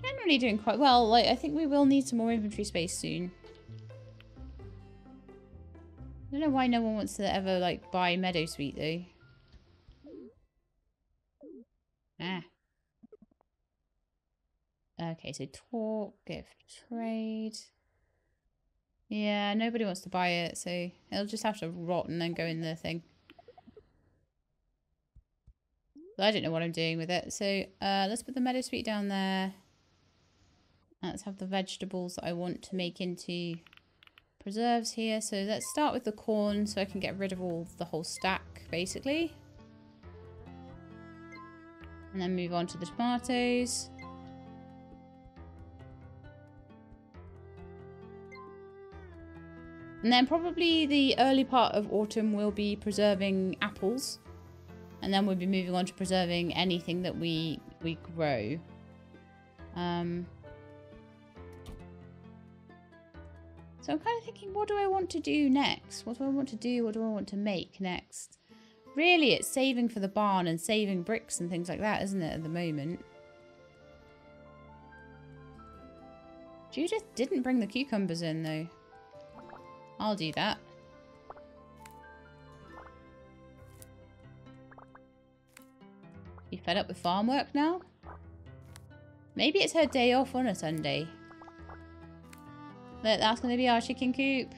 Generally doing quite well. Like, I think we will need some more inventory space soon. I don't know why no one wants to ever, like, buy meadowsweet, though. Ah. Okay, so talk, gift, trade. Yeah, nobody wants to buy it, so it'll just have to rot and then go in the thing. But I don't know what I'm doing with it. So let's put the meadowsweet down there. Let's have the vegetables that I want to make into preserves here. So let's start with the corn so I can get rid of the whole stack, basically. And then move on to the tomatoes. And then probably the early part of autumn we'll be preserving apples. And then we'll be moving on to preserving anything that we grow. So I'm kind of thinking, what do I want to do next? What do I want to do? What do I want to make next? Really, it's saving for the barn and saving bricks and things like that, isn't it, at the moment? Judith didn't bring the cucumbers in, though. I'll do that. You fed up with farm work now? Maybe it's her day off on a Sunday. Look, that's going to be our chicken coop.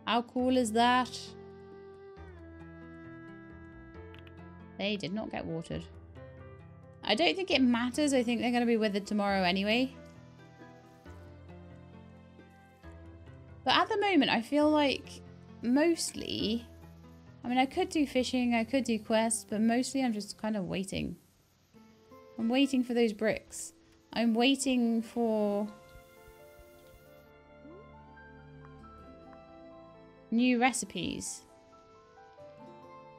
How cool is that? They did not get watered. I don't think it matters. I think they're going to be withered tomorrow anyway. But at the moment, I feel like mostly... I mean, I could do fishing, I could do quests, but mostly I'm just kind of waiting. I'm waiting for those bricks. I'm waiting for... new recipes.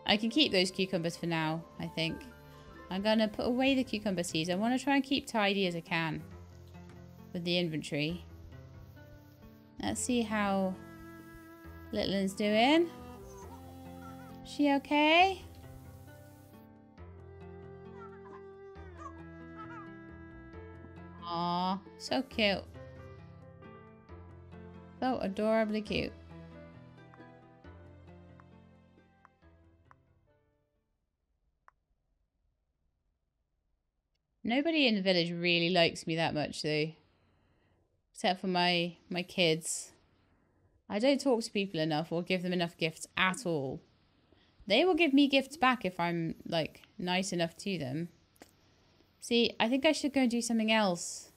I can keep those cucumbers for now, I think. I'm going to put away the cucumber seeds. I want to try and keep tidy as I can with the inventory. Let's see how Littlin's doing. She okay? Aw, so cute. So adorably cute. Nobody in the village really likes me that much, though. Except for my kids. I don't talk to people enough or give them enough gifts at all. They will give me gifts back if I'm, like, nice enough to them. See, I think I should go and do something else.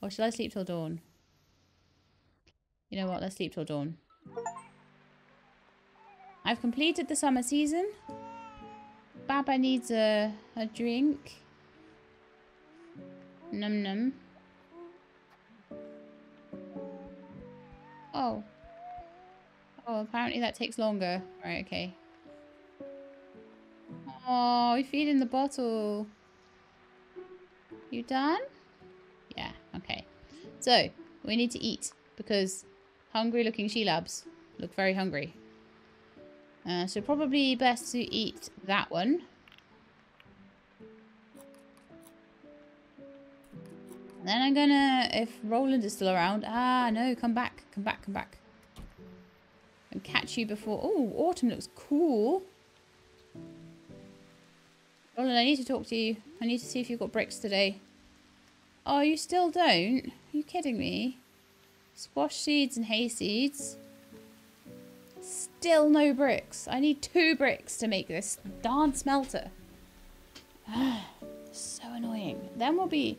Or should I sleep till dawn? You know what? Let's sleep till dawn. I've completed the summer season. Baba needs a drink. Num num. Oh. Oh, apparently that takes longer. Right, okay. Oh, you're feeding the bottle. You done? Yeah, okay. So, we need to eat because hungry looking she-labs look very hungry. So probably best to eat that one. And then I'm gonna, if Roland is still around, no, come back, come back, come back. And catch you before, oh, autumn looks cool. Roland, I need to talk to you. I need to see if you've got bricks today. Oh, you still don't? Are you kidding me? Squash seeds and hay seeds. Still no bricks. I need 2 bricks to make this darn smelter. So annoying. Then we'll be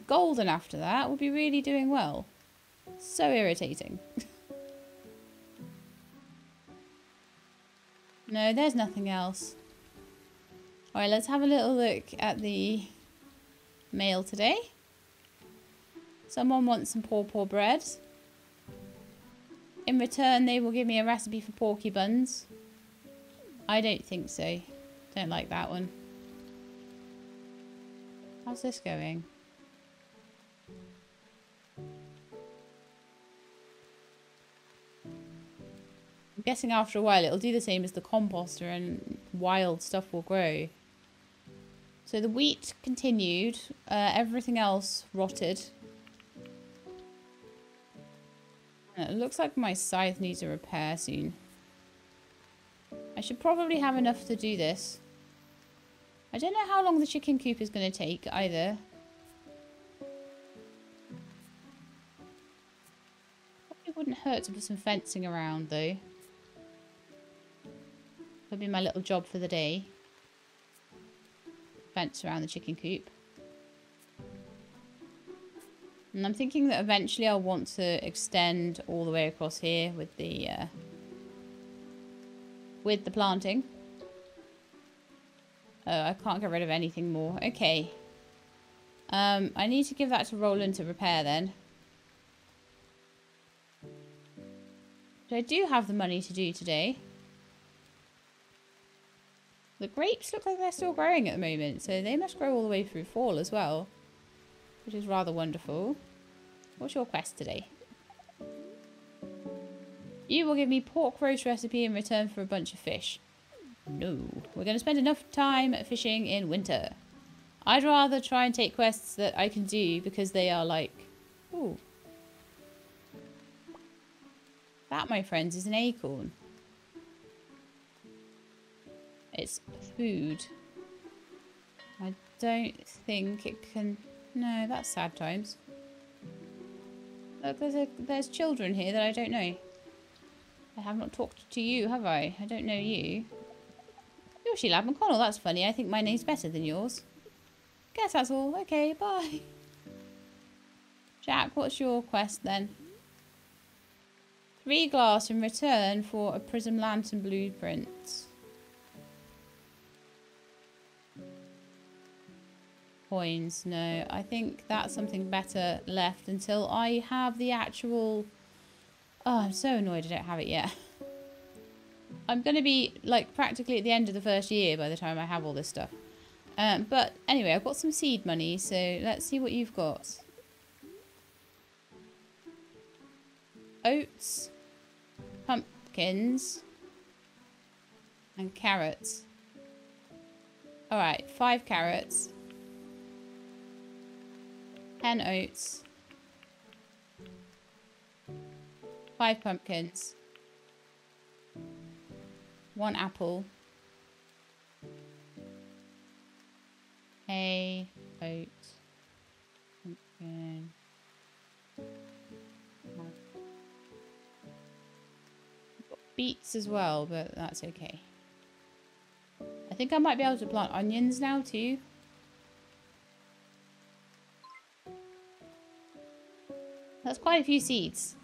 golden after that. We'll be really doing well. So irritating. No, there's nothing else. Alright, let's have a little look at the mail today. Someone wants some paw bread. In return, they will give me a recipe for porky buns. I don't think so. Don't like that one. How's this going? I'm guessing after a while it'll do the same as the composter and wild stuff will grow. So the wheat continued. Everything else rotted. It looks like my scythe needs a repair soon. I should probably have enough to do this. I don't know how long the chicken coop is going to take either. Probably wouldn't hurt to put some fencing around though. That'll be my little job for the day. Fence around the chicken coop. And I'm thinking that eventually I'll want to extend all the way across here with the planting. Oh, I can't get rid of anything more. Okay. I need to give that to Roland to repair then. But I do have the money to do today. The grapes look like they're still growing at the moment, so they must grow all the way through fall as well, which is rather wonderful. What's your quest today? You will give me pork roast recipe in return for a bunch of fish. No, we're going to spend enough time fishing in winter. I'd rather try and take quests that I can do because they are like... Ooh. That, my friends, is an acorn. It's food. I don't think it can... No, that's sad times. Look, there's children here that I don't know. I have not talked to you, have I? I don't know you. You're Sheila McConnell, that's funny. I think my name's better than yours. Guess that's all. Okay, bye. Jack, what's your quest then? 3 glass in return for a prism lantern blueprint. Coins, no. I think that's something better left until I have the actual... Oh, I'm so annoyed I don't have it yet. I'm going to be, like, practically at the end of the first year by the time I have all this stuff. But, anyway, I've got some seed money, so let's see what you've got. Oats, pumpkins, and carrots. Alright, 5 carrots. 10 oats. 5 pumpkins. 1 apple. Hay, oat, pumpkin. Got beets as well, but that's okay. I think I might be able to plant onions now too. That's quite a few seeds.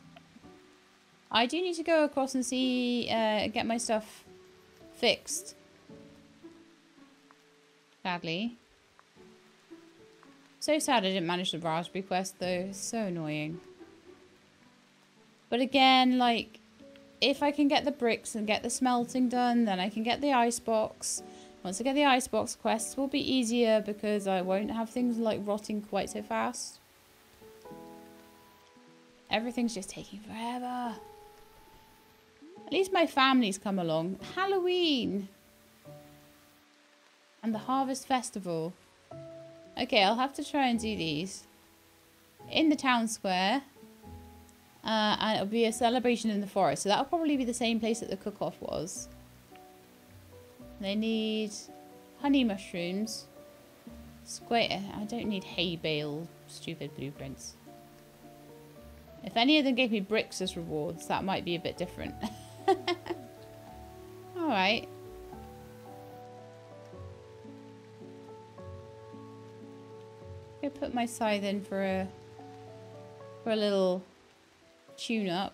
I do need to go across and see, get my stuff fixed. Sadly. So sad I didn't manage the raspberry quest though. It's so annoying. But again, like, if I can get the bricks and get the smelting done, then I can get the icebox. Once I get the icebox, quests will be easier because I won't have things like rotting quite so fast. Everything's just taking forever. At least my family's come along. Halloween! And the Harvest Festival. Okay, I'll have to try and do these. In the town square. And it'll be a celebration in the forest. So that'll probably be the same place that the cook-off was. They need honey mushrooms. Square. I don't need hay bale. Stupid blueprints. If any of them gave me bricks as rewards, that might be a bit different. Alright. Go put my scythe in for a little tune-up.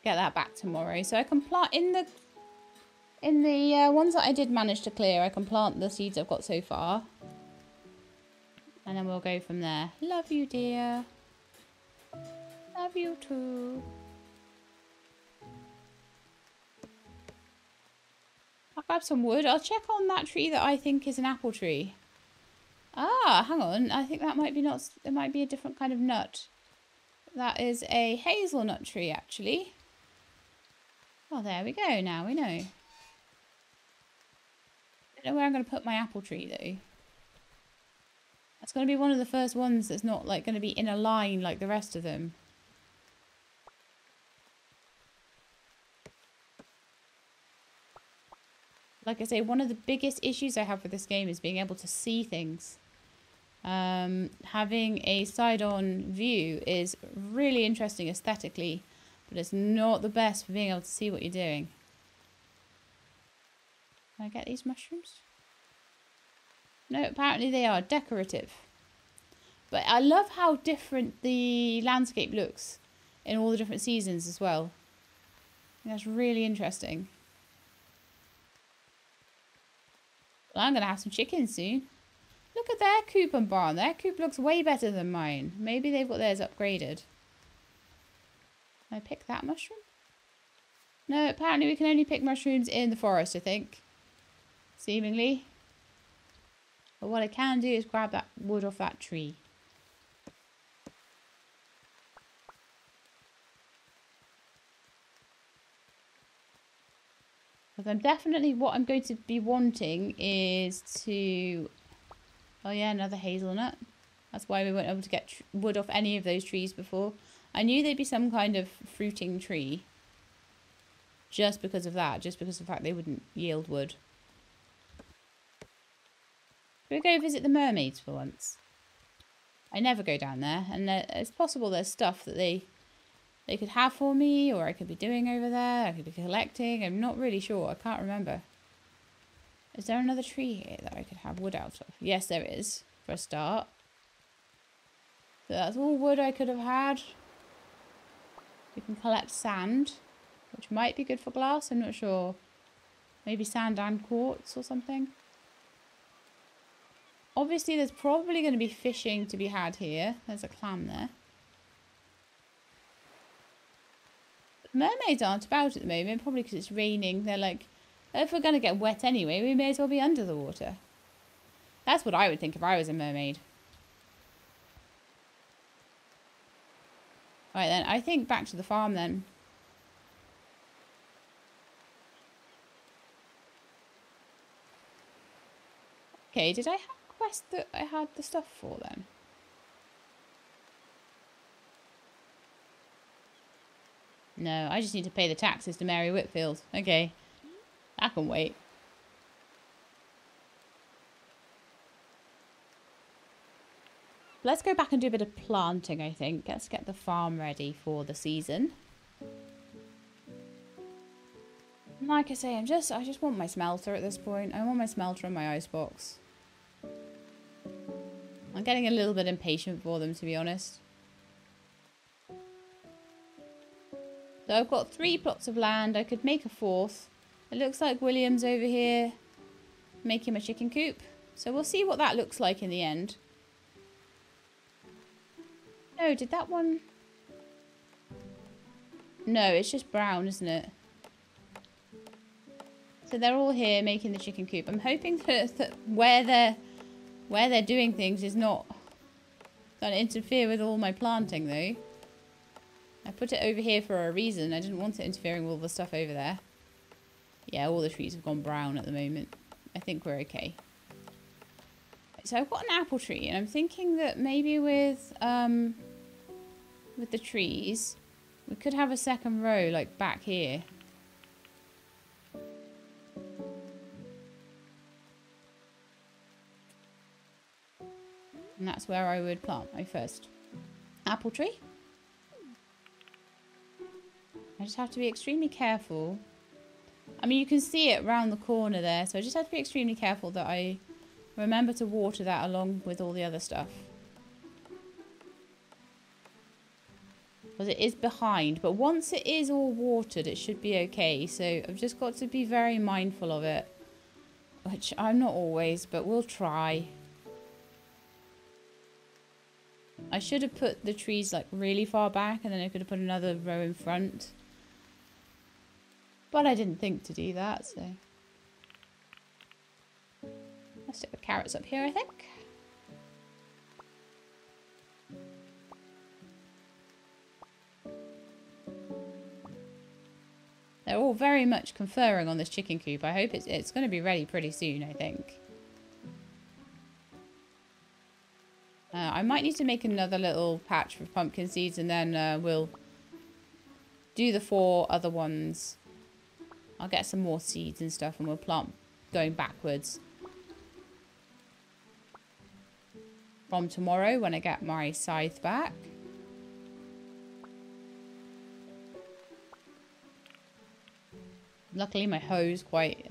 Get that back tomorrow. So I can plant in the ones that I did manage to clear, I can plant the seeds I've got so far. And then we'll go from there. Love you, dear. Love you too. I'll grab some wood. I'll check on that tree that I think is an apple tree. Ah, hang on. I think that might be not... It might be a different kind of nut. That is a hazelnut tree, actually. Oh, there we go. Now we know. I don't know where I'm going to put my apple tree, though. That's going to be one of the first ones that's not, like, going to be in a line like the rest of them. Like I say, one of the biggest issues I have with this game is being able to see things. Having a side-on view is really interesting aesthetically, but it's not the best for being able to see what you're doing. Can I get these mushrooms? No, apparently they are decorative. But I love how different the landscape looks in all the different seasons as well. That's really interesting. Well, I'm going to have some chickens soon. Look at their coop and barn. Their coop looks way better than mine. Maybe they've got theirs upgraded. Can I pick that mushroom? No, apparently we can only pick mushrooms in the forest, I think. Seemingly. But what I can do is grab that wood off that tree. Because I'm definitely, what I'm going to be wanting is to... Oh yeah, another hazelnut. That's why we weren't able to get wood off any of those trees before. I knew they'd be some kind of fruiting tree. Just because of that. Just because of the fact they wouldn't yield wood. Should we go visit the mermaids for once? I never go down there. And it's possible there's stuff that they could have for me. Or I could be doing over there. I could be collecting. I'm not really sure. I can't remember. Is there another tree here that I could have wood out of? Yes, there is. For a start. So that's all wood I could have had. We can collect sand. Which might be good for glass. I'm not sure. Maybe sand and quartz or something. Obviously, there's probably going to be fishing to be had here. There's a clam there. But mermaids aren't about at the moment. Probably because it's raining. They're like, if we're going to get wet anyway, we may as well be under the water. That's what I would think if I was a mermaid. Right then, I think back to the farm then. Okay, did I have a quest that I had the stuff for then? No, I just need to pay the taxes to Mary Whitfield. Okay, that can wait. Let's go back and do a bit of planting, I think. Let's get the farm ready for the season. Like I say, I just want my smelter at this point. I want my smelter and my icebox. I'm getting a little bit impatient for them, to be honest. So I've got 3 plots of land. I could make a 4th. It looks like William's over here making my chicken coop. So we'll see what that looks like in the end. No, did that one... No, it's just brown, isn't it? So they're all here making the chicken coop. I'm hoping that where they're doing things is not going to interfere with all my planting, though. I put it over here for a reason. I didn't want it interfering with all the stuff over there. Yeah, all the trees have gone brown at the moment. I think we're okay. So I've got an apple tree, and I'm thinking that maybe with the trees, we could have a second row, like back here. And that's where I would plant my first apple tree. I just have to be extremely careful. I mean, you can see it round the corner there, so I just have to be extremely careful that I remember to water that along with all the other stuff. Because it is behind, but once it is all watered, it should be okay. So I've just got to be very mindful of it, which I'm not always, but we'll try. I should have put the trees like really far back, and then I could have put another row in front. But I didn't think to do that, so. Let's stick the carrots up here, I think. They're all very much conferring on this chicken coop. I hope it's going to be ready pretty soon, I think. I might need to make another little patch for pumpkin seeds, and then we'll do the 4 other ones. I'll get some more seeds and stuff, and we'll plant going backwards. From tomorrow when I get my scythe back. Luckily my hoe's quite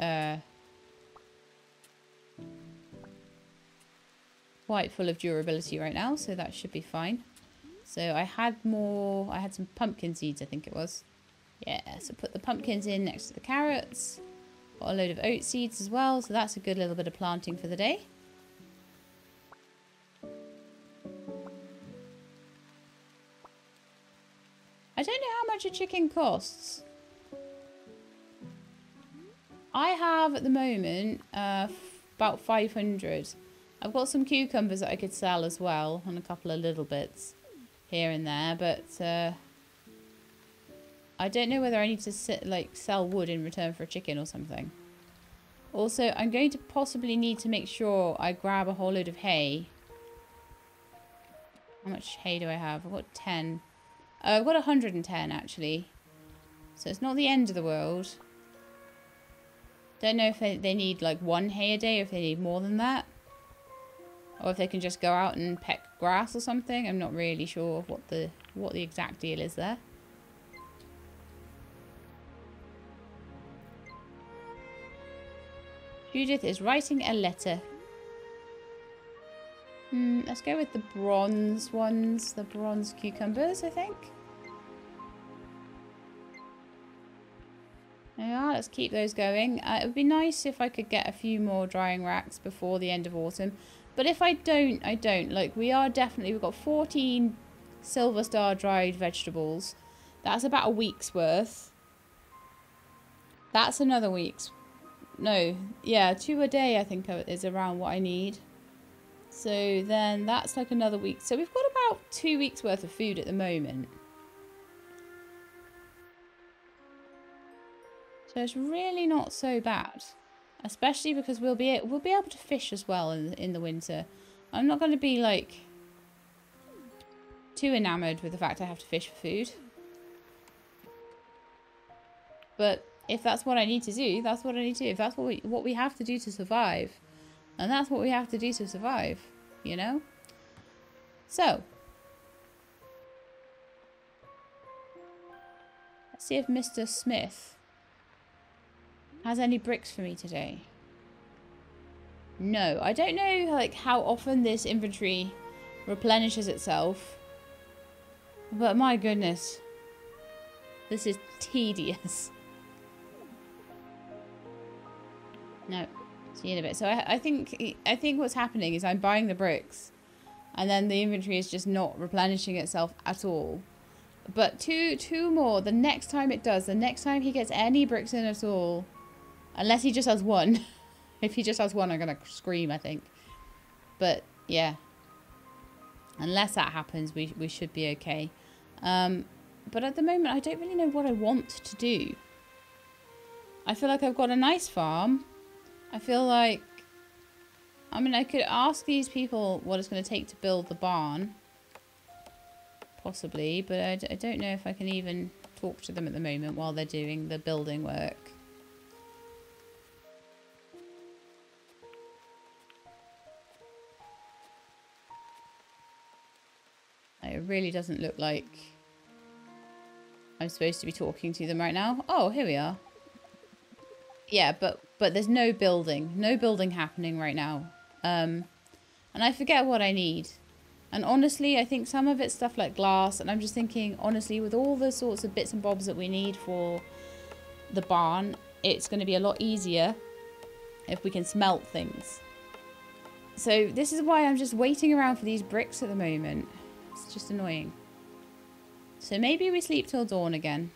full of durability right now, so that should be fine. So I had some pumpkin seeds, I think it was. Yeah, so put the pumpkins in next to the carrots. Got a load of oat seeds as well, so that's a good little bit of planting for the day. I don't know how much a chicken costs. I have at the moment about 500. I've got some cucumbers that I could sell as well, and a couple of little bits here and there, but I don't know whether I need to sell wood in return for a chicken or something. Also, I'm going to possibly need to make sure I grab a whole load of hay. How much hay do I have? I've got 10. I've got 110 actually. So it's not the end of the world. Don't know if they need like 1 hay a day or if they need more than that. Or if they can just go out and peck grass or something. I'm not really sure what the exact deal is there. Judith is writing a letter. Let's go with the bronze ones. The bronze cucumbers, I think. Yeah, let's keep those going. It would be nice if I could get a few more drying racks before the end of autumn. But if I don't, I don't. Like, we've got 14 Silver Star dried vegetables. That's about a week's worth. That's another week's. No, yeah, 2 a day I think is around what I need. So then that's like another week. So we've got about 2 weeks worth of food at the moment. So it's really not so bad. Especially because we'll be able to fish as well in the winter. I'm not going to be like too enamored with the fact I have to fish for food. But if that's what I need to do, that's what I need to do. If that's what we have to do to survive, and that's what we have to do to survive, you know? So, let's see if Mr. Smith has any bricks for me today. No, I don't know like how often this inventory replenishes itself, but my goodness, this is tedious. No, see you in a bit. So I think what's happening is I'm buying the bricks, and then the inventory is just not replenishing itself at all. But two more. The next time it does, the next time he gets any bricks in at all, unless he just has one. If he just has one, I'm gonna scream, I think. But yeah, unless that happens, we should be okay. But at the moment, I don't really know what I want to do. I feel like I've got a nice farm. I feel like, I mean, I could ask these people what it's going to take to build the barn. Possibly, but I don't know if I can even talk to them at the moment while they're doing the building work. It really doesn't look like I'm supposed to be talking to them right now. Oh, here we are. Yeah, but there's no building happening right now. And I forget what I need. And honestly, I think some of it's stuff like glass. And I'm just thinking, honestly, with all the sorts of bits and bobs that we need for the barn, it's going to be a lot easier if we can smelt things. So this is why I'm just waiting around for these bricks at the moment. It's just annoying. So maybe we sleep till dawn again.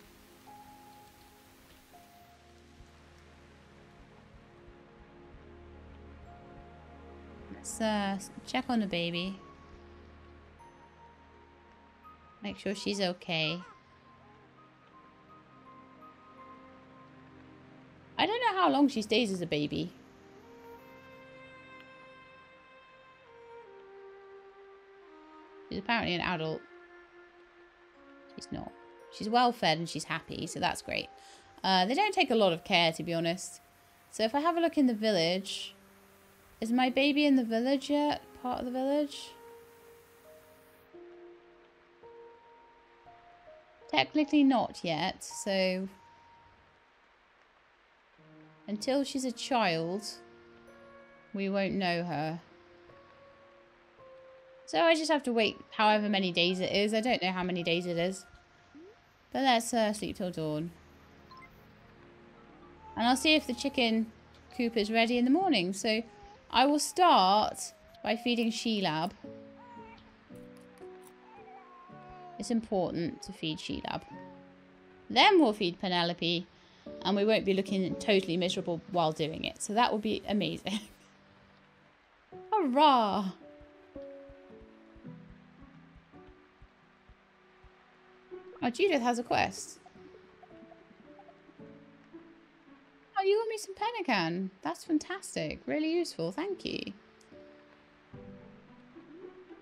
Let's check on the baby. Make sure she's okay. I don't know how long she stays as a baby. She's apparently an adult. She's not. She's well fed and she's happy, so that's great. They don't take a lot of care, to be honest. So if I have a look in the village... Is my baby in the village yet? Part of the village? Technically not yet, so... Until she's a child, we won't know her. So I just have to wait however many days it is. I don't know how many days it is. But let's sleep till dawn. And I'll see if the chicken coop is ready in the morning. So I will start by feeding She-Lab. It's important to feed She-Lab. Then we'll feed Penelope, and we won't be looking totally miserable while doing it. So that will be amazing. Hurrah! Oh, Judith has a quest. Oh, you got me some pemmican. That's fantastic. Really useful. Thank you.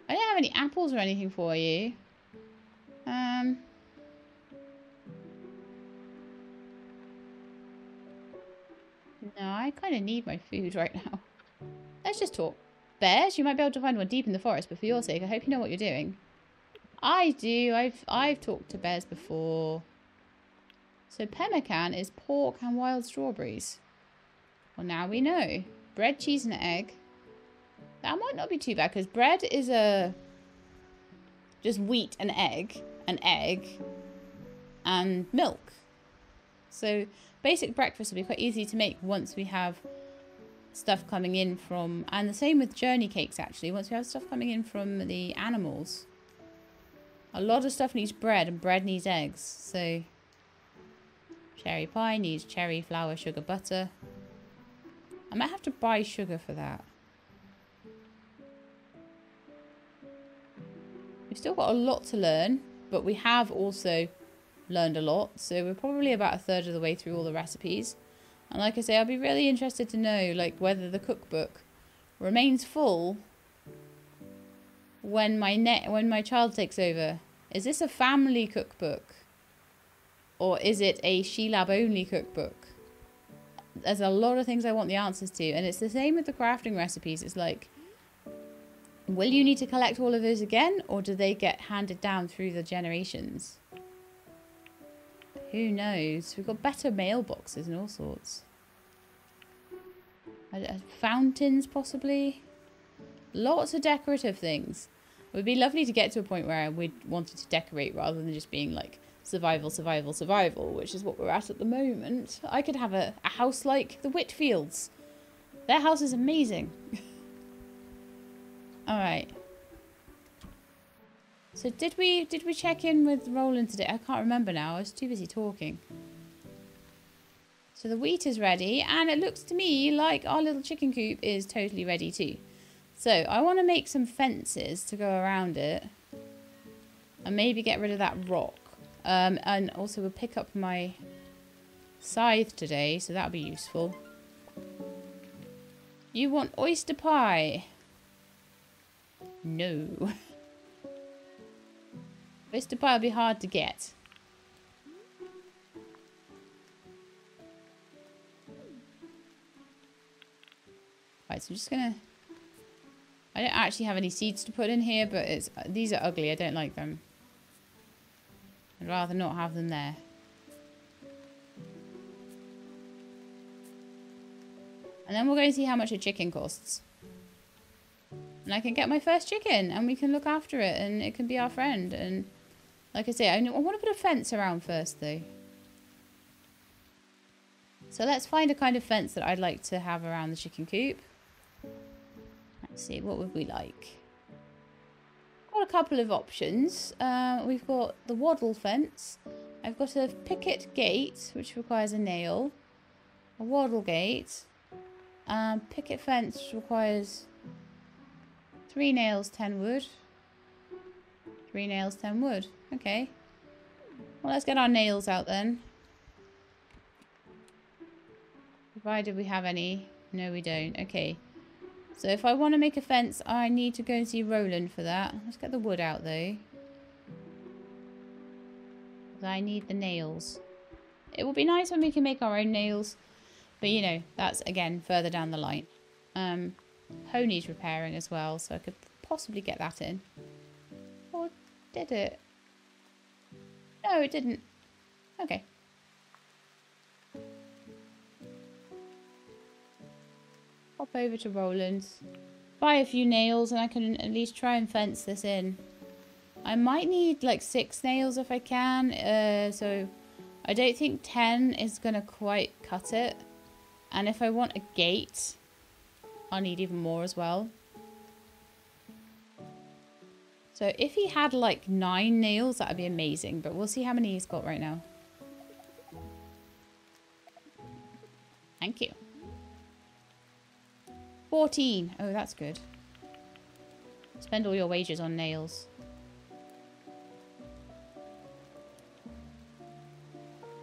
I don't have any apples or anything for you. No, I kind of need my food right now. Let's just talk. Bears? You might be able to find one deep in the forest, but for your sake, I hope you know what you're doing. I do. I've talked to bears before. So pemmican is pork and wild strawberries. Well, now we know. Bread, cheese, and an egg. That might not be too bad, because bread is just wheat and egg, and milk. So basic breakfast will be quite easy to make once we have stuff coming in from, and the same with journey cakes actually, once we have stuff coming in from the animals. A lot of stuff needs bread, and bread needs eggs. So cherry pie needs cherry, flour, sugar, butter. I might have to buy sugar for that. We've still got a lot to learn, but we have also learned a lot. So we're probably about a third of the way through all the recipes. And like I say, I'll be really interested to know like whether the cookbook remains full when my child takes over. Is this a family cookbook? Or is it a She-Lab only cookbook? There's a lot of things I want the answers to. And it's the same with the crafting recipes. It's like, will you need to collect all of those again? Or do they get handed down through the generations? Who knows? We've got better mailboxes and all sorts. Fountains, possibly. Lots of decorative things. It would be lovely to get to a point where we wanted to decorate rather than just being like survival, survival, survival, which is what we're at the moment. I could have a house like the Whitfields. Their house is amazing. Alright. So did we check in with Roland today? I can't remember now. I was too busy talking. So the wheat is ready, and it looks to me like our little chicken coop is totally ready too. So I want to make some fences to go around it, and maybe get rid of that rock. And also we'll pick up my scythe today, so that'll be useful. You want oyster pie? No. Oyster pie will be hard to get. Right, so I'm just gonna... I don't actually have any seeds to put in here, but these are ugly. I don't like them. I'd rather not have them there. And then we'll go and see how much a chicken costs. And I can get my first chicken, and we can look after it, and it can be our friend. And like I say, I want to put a fence around first, though. So let's find a kind of fence that I'd like to have around the chicken coop. Let's see, what would we like? Got a couple of options. We've got the waddle fence. I've got a picket gate, which requires a nail. A waddle gate. Picket fence requires 3 nails, 10 wood. 3 nails, 10 wood. Okay. Well, let's get our nails out then. Provided we have any. No, we don't. Okay. So if I want to make a fence, I need to go and see Roland for that. Let's get the wood out, though. I need the nails. It will be nice when we can make our own nails. But, you know, that's, again, further down the line. Hoe needs repairing as well, so I could possibly get that in. Or did it? No, it didn't. Okay. Hop over to Roland's. Buy a few nails and I can at least try and fence this in. I might need like 6 nails if I can. So I don't think 10 is going to quite cut it. And if I want a gate, I'll need even more as well. So if he had like 9 nails, that would be amazing. But we'll see how many he's got right now. Thank you. 14. Oh, that's good. Spend all your wages on nails.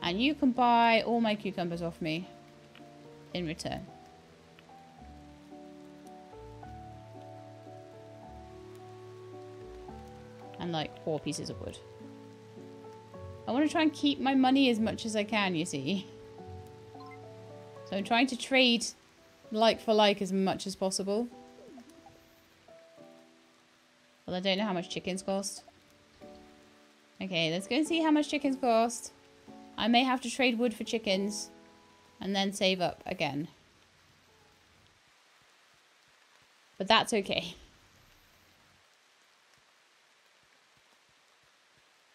And you can buy all my cucumbers off me in return. And like 4 pieces of wood. I want to try and keep my money as much as I can, you see. So I'm trying to trade like for like as much as possible. Well, I don't know how much chickens cost. Okay, let's go and see how much chickens cost. I may have to trade wood for chickens and then save up again. But that's okay.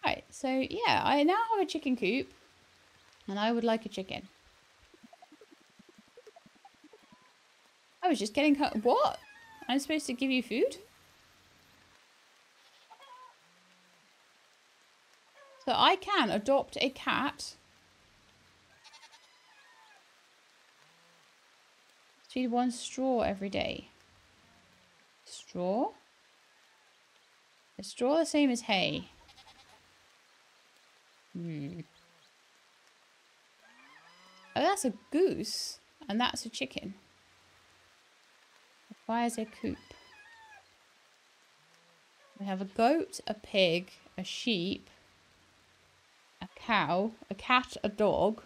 Right, so yeah, I now have a chicken coop and I would like a chicken. I was just getting cut. What? I'm supposed to give you food? So I can adopt a cat. Feed 1 straw every day. Straw? Is straw the same as hay? Oh, that's a goose. And that's a chicken. Requires a coop. We have a goat, a pig, a sheep, a cow, a cat, a dog.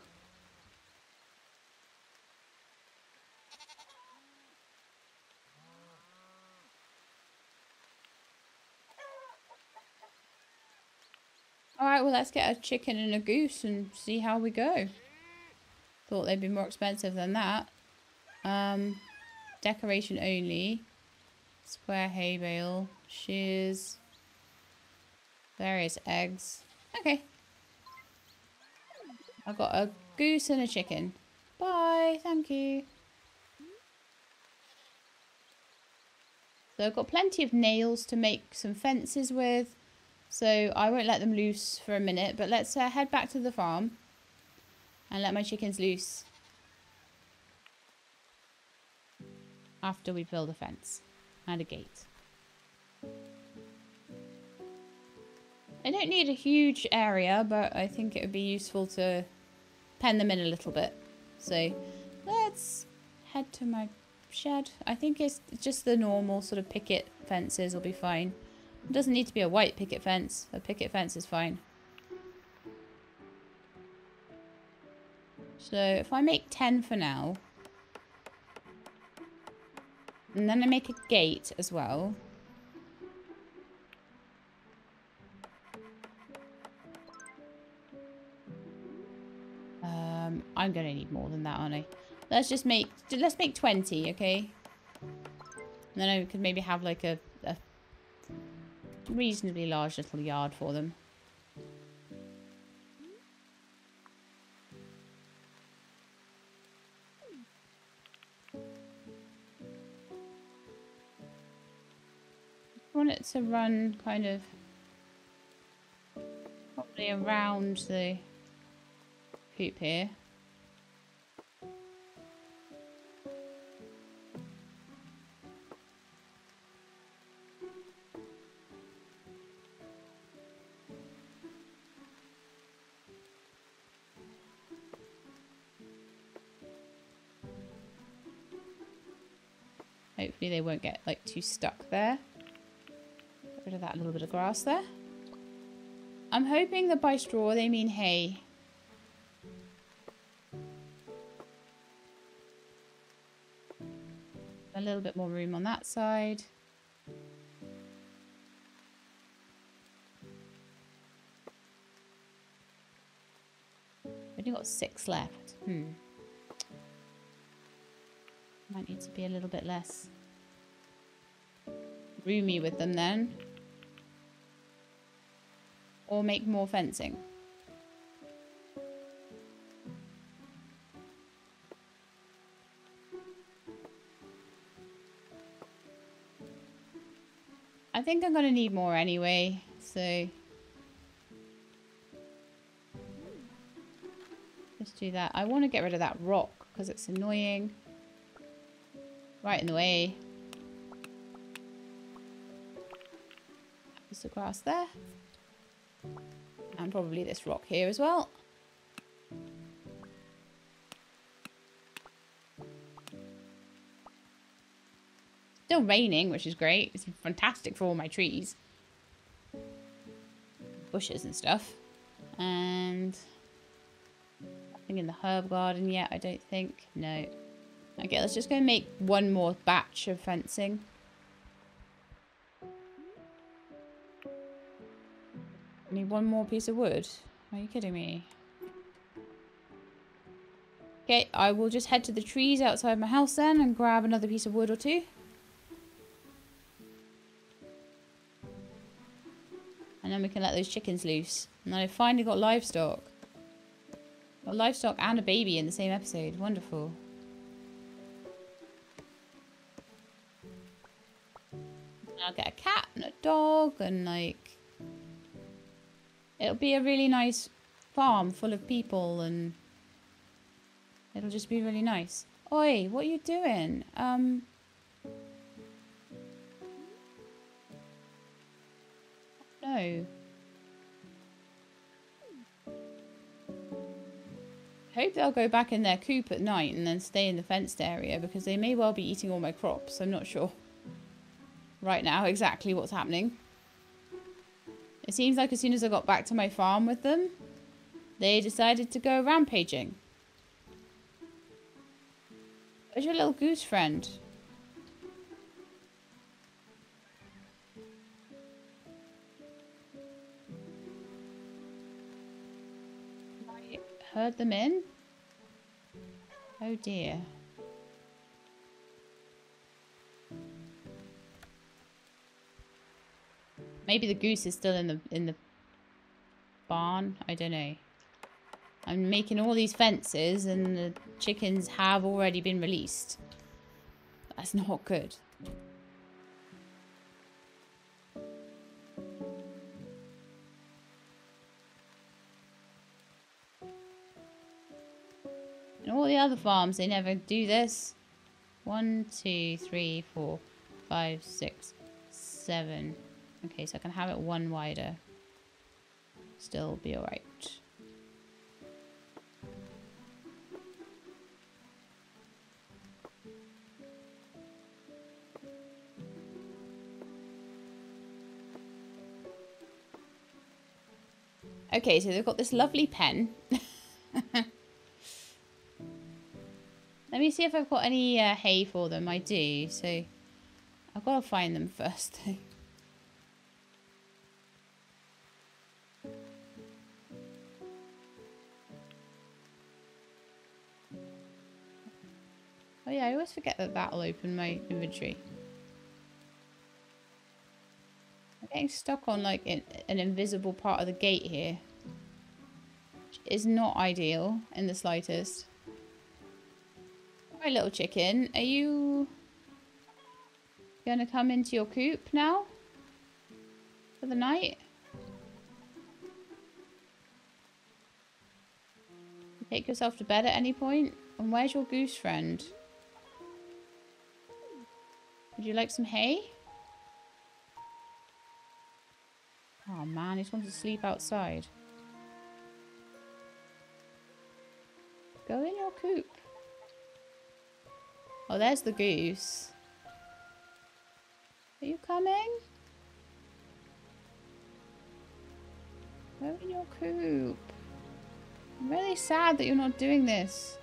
Alright, well let's get a chicken and a goose and see how we go. Thought they'd be more expensive than that. Decoration only. Square hay bale. Shears. Various eggs. Okay. I've got a goose and a chicken. Bye, thank you. So I've got plenty of nails to make some fences with. So I won't let them loose for a minute. But let's head back to the farm. And let my chickens loose. After we build a fence. And a gate. I don't need a huge area, but I think it would be useful to pen them in a little bit. So let's head to my shed. I think it's just the normal sort of picket fences will be fine. It doesn't need to be a white picket fence. A picket fence is fine. So if I make 10 for now, and then I make a gate as well. I'm gonna need more than that, aren't I? Let's make 20, okay? And then I could maybe have like a reasonably large little yard for them. I want it to run kind of probably around the coop here. Hopefully they won't get like too stuck there. Get rid of that little bit of grass there. I'm hoping that by straw they mean hay. A little bit more room on that side. We've only got 6 left. Might need to be a little bit less roomy with them then. Or make more fencing. I think I'm going to need more anyway, so let's do that. I want to get rid of that rock because it's annoying. Right in the way. Piece of grass there. And probably this rock here as well. Still raining, which is great. It's fantastic for all my trees. Bushes and stuff. And nothing in the herb garden yet, I don't think. No. Okay, let's just go make one more batch of fencing. I need one more piece of wood. Are you kidding me? Okay, I will just head to the trees outside my house then and grab another piece of wood or two. And then we can let those chickens loose. And then I've finally got livestock. Got livestock and a baby in the same episode. Wonderful. I'll get a cat and a dog and like... It'll be a really nice farm full of people and... It'll just be really nice. Oi, what are you doing? No. Hope they'll go back in their coop at night and then stay in the fenced area because they may well be eating all my crops. I'm not sure right now exactly what's happening. It seems like as soon as I got back to my farm with them, they decided to go rampaging. Where's your little goose friend? I heard them in? Oh dear. Maybe the goose is still in the barn. I don't know. I'm making all these fences and the chickens have already been released. That's not good. And all the other farms, they never do this. 1, 2, 3, 4, 5, 6, 7. Okay, so I can have it one wider. Still be alright. Okay, so they've got this lovely pen. Let me see if I've got any hay for them. I do, so I've got to find them first. Oh yeah, I always forget that that'll open my inventory. I'm getting stuck on like an invisible part of the gate here. Which is not ideal in the slightest. Alright, little chicken, are you gonna come into your coop now? For the night? Take yourself to bed at any point? And where's your goose friend? Would you like some hay? Oh man, he just wants to sleep outside. Go in your coop. Oh, there's the goose. Are you coming? Go in your coop. I'm really sad that you're not doing this.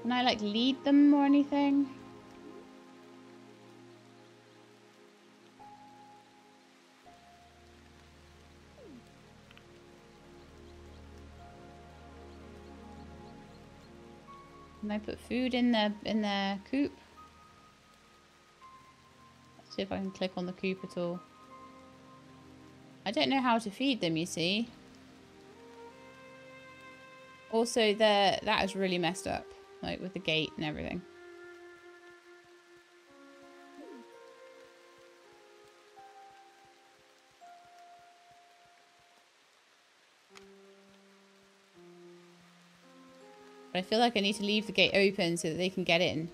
Can I like lead them or anything? Can I put food in their coop? Let's see if I can click on the coop at all. I don't know how to feed them, you see. Also, that is really messed up. like with the gate and everything. But I feel like I need to leave the gate open so that they can get in.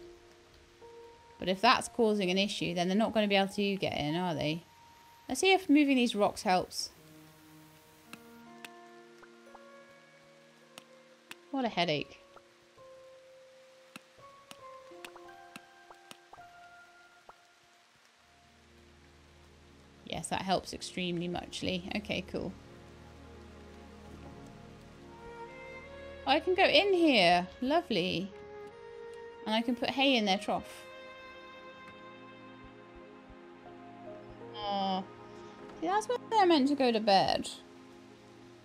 But if that's causing an issue, then they're not going to be able to get in, are they? Let's see if moving these rocks helps. What a headache. Yes, that helps extremely muchly. Okay, cool. Oh, I can go in here. Lovely. And I can put hay in their trough. Oh, see, that's where they're meant to go to bed.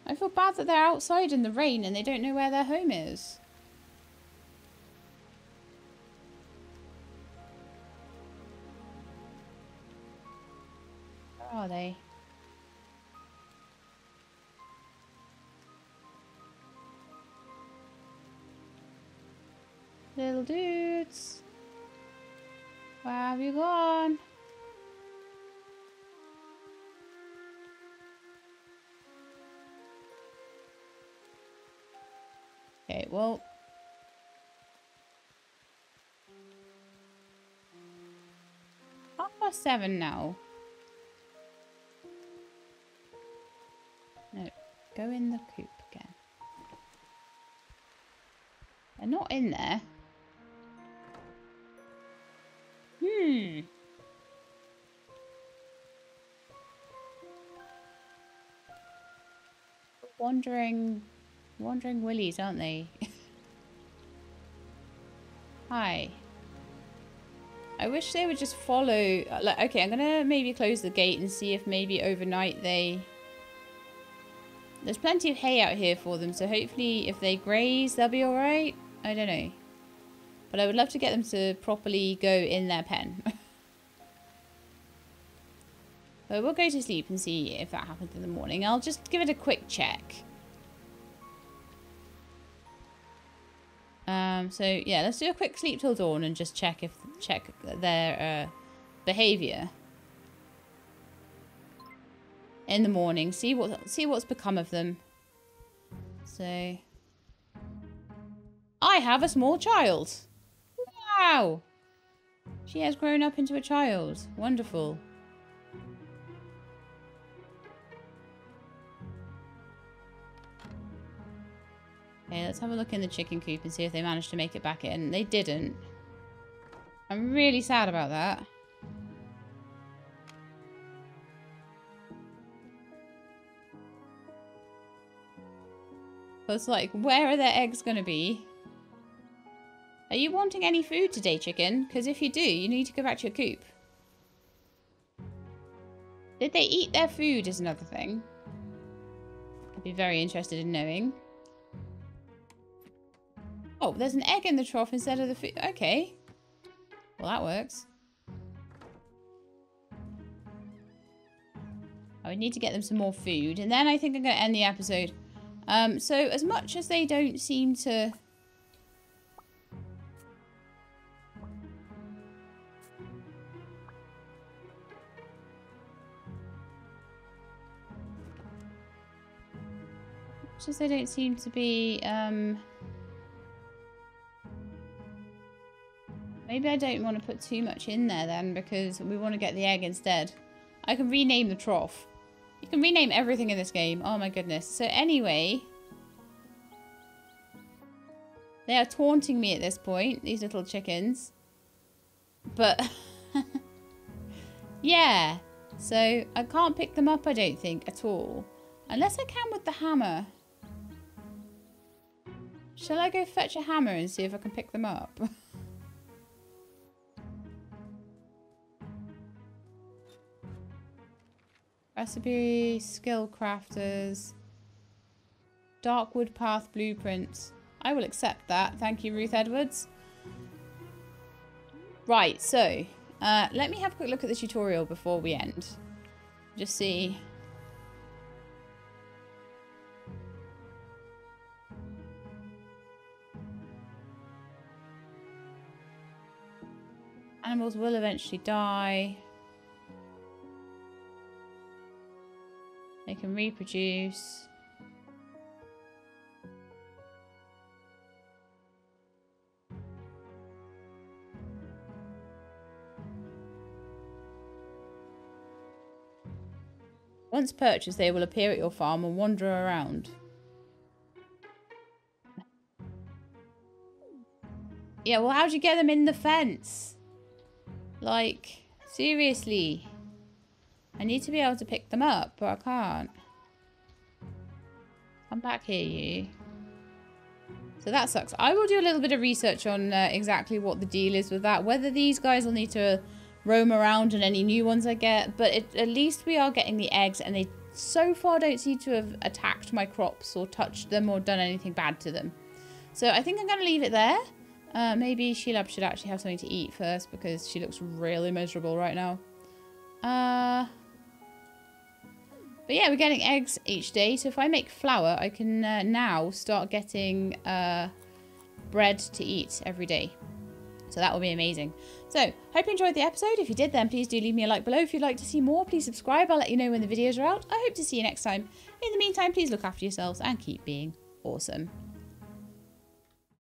I feel bad that they're outside in the rain and they don't know where their home is. Where are they? Little dudes. Where have you gone? Okay, well. 7:30 now. No, go in the coop again. They're not in there. Wandering willies, aren't they? Hi. I wish they would just follow. Like, okay, I'm gonna maybe close the gate and see if maybe overnight they. There's plenty of hay out here for them, so hopefully if they graze, they'll be all right. I don't know, but I would love to get them to properly go in their pen. But we'll go to sleep and see if that happens in the morning. I'll just give it a quick check. So yeah, let's do a quick sleep till dawn and just check their behavior in the morning. See what's become of them. So I have a small child. Wow, she has grown up into a child. Wonderful. Okay, let's have a look in the chicken coop and see if they managed to make it back in. They didn't. I'm really sad about that. But it's like, where are their eggs going to be? Are you wanting any food today, chicken? Because if you do, you need to go back to your coop. Did they eat their food is another thing. I'd be very interested in knowing. Oh, there's an egg in the trough instead of the food. Okay. Well, that works. I would need to get them some more food. And then I think I'm going to end the episode. So as much as they don't seem to... As much as they don't seem to be... Maybe I don't want to put too much in there then, because we want to get the egg instead. I can rename the trough. You can rename everything in this game. Oh my goodness. So anyway, they are taunting me at this point, these little chickens. But yeah, so I can't pick them up, I don't think, at all. Unless I can with the hammer. Shall I go fetch a hammer and see if I can pick them up? Recipe, skill crafters, dark wood path blueprints. I will accept that. Thank you, Ruth Edwards. Right, so let me have a quick look at the tutorial before we end. Just see. Animals will eventually die. They can reproduce. Once purchased, they will appear at your farm and wander around. Yeah, well, how'd you get them in the fence? Like, seriously. I need to be able to pick them up, but I can't. Come back here, you. So that sucks. I will do a little bit of research on exactly what the deal is with that. Whether these guys will need to roam around and any new ones I get. But at least we are getting the eggs. And they so far don't seem to have attacked my crops or touched them or done anything bad to them. So I think I'm going to leave it there. Maybe Sheila should actually have something to eat first because she looks really miserable right now. But yeah, we're getting eggs each day. So if I make flour, I can now start getting bread to eat every day. So that will be amazing. So, hope you enjoyed the episode. If you did, then please do leave me a like below. If you'd like to see more, please subscribe. I'll let you know when the videos are out. I hope to see you next time. In the meantime, please look after yourselves and keep being awesome.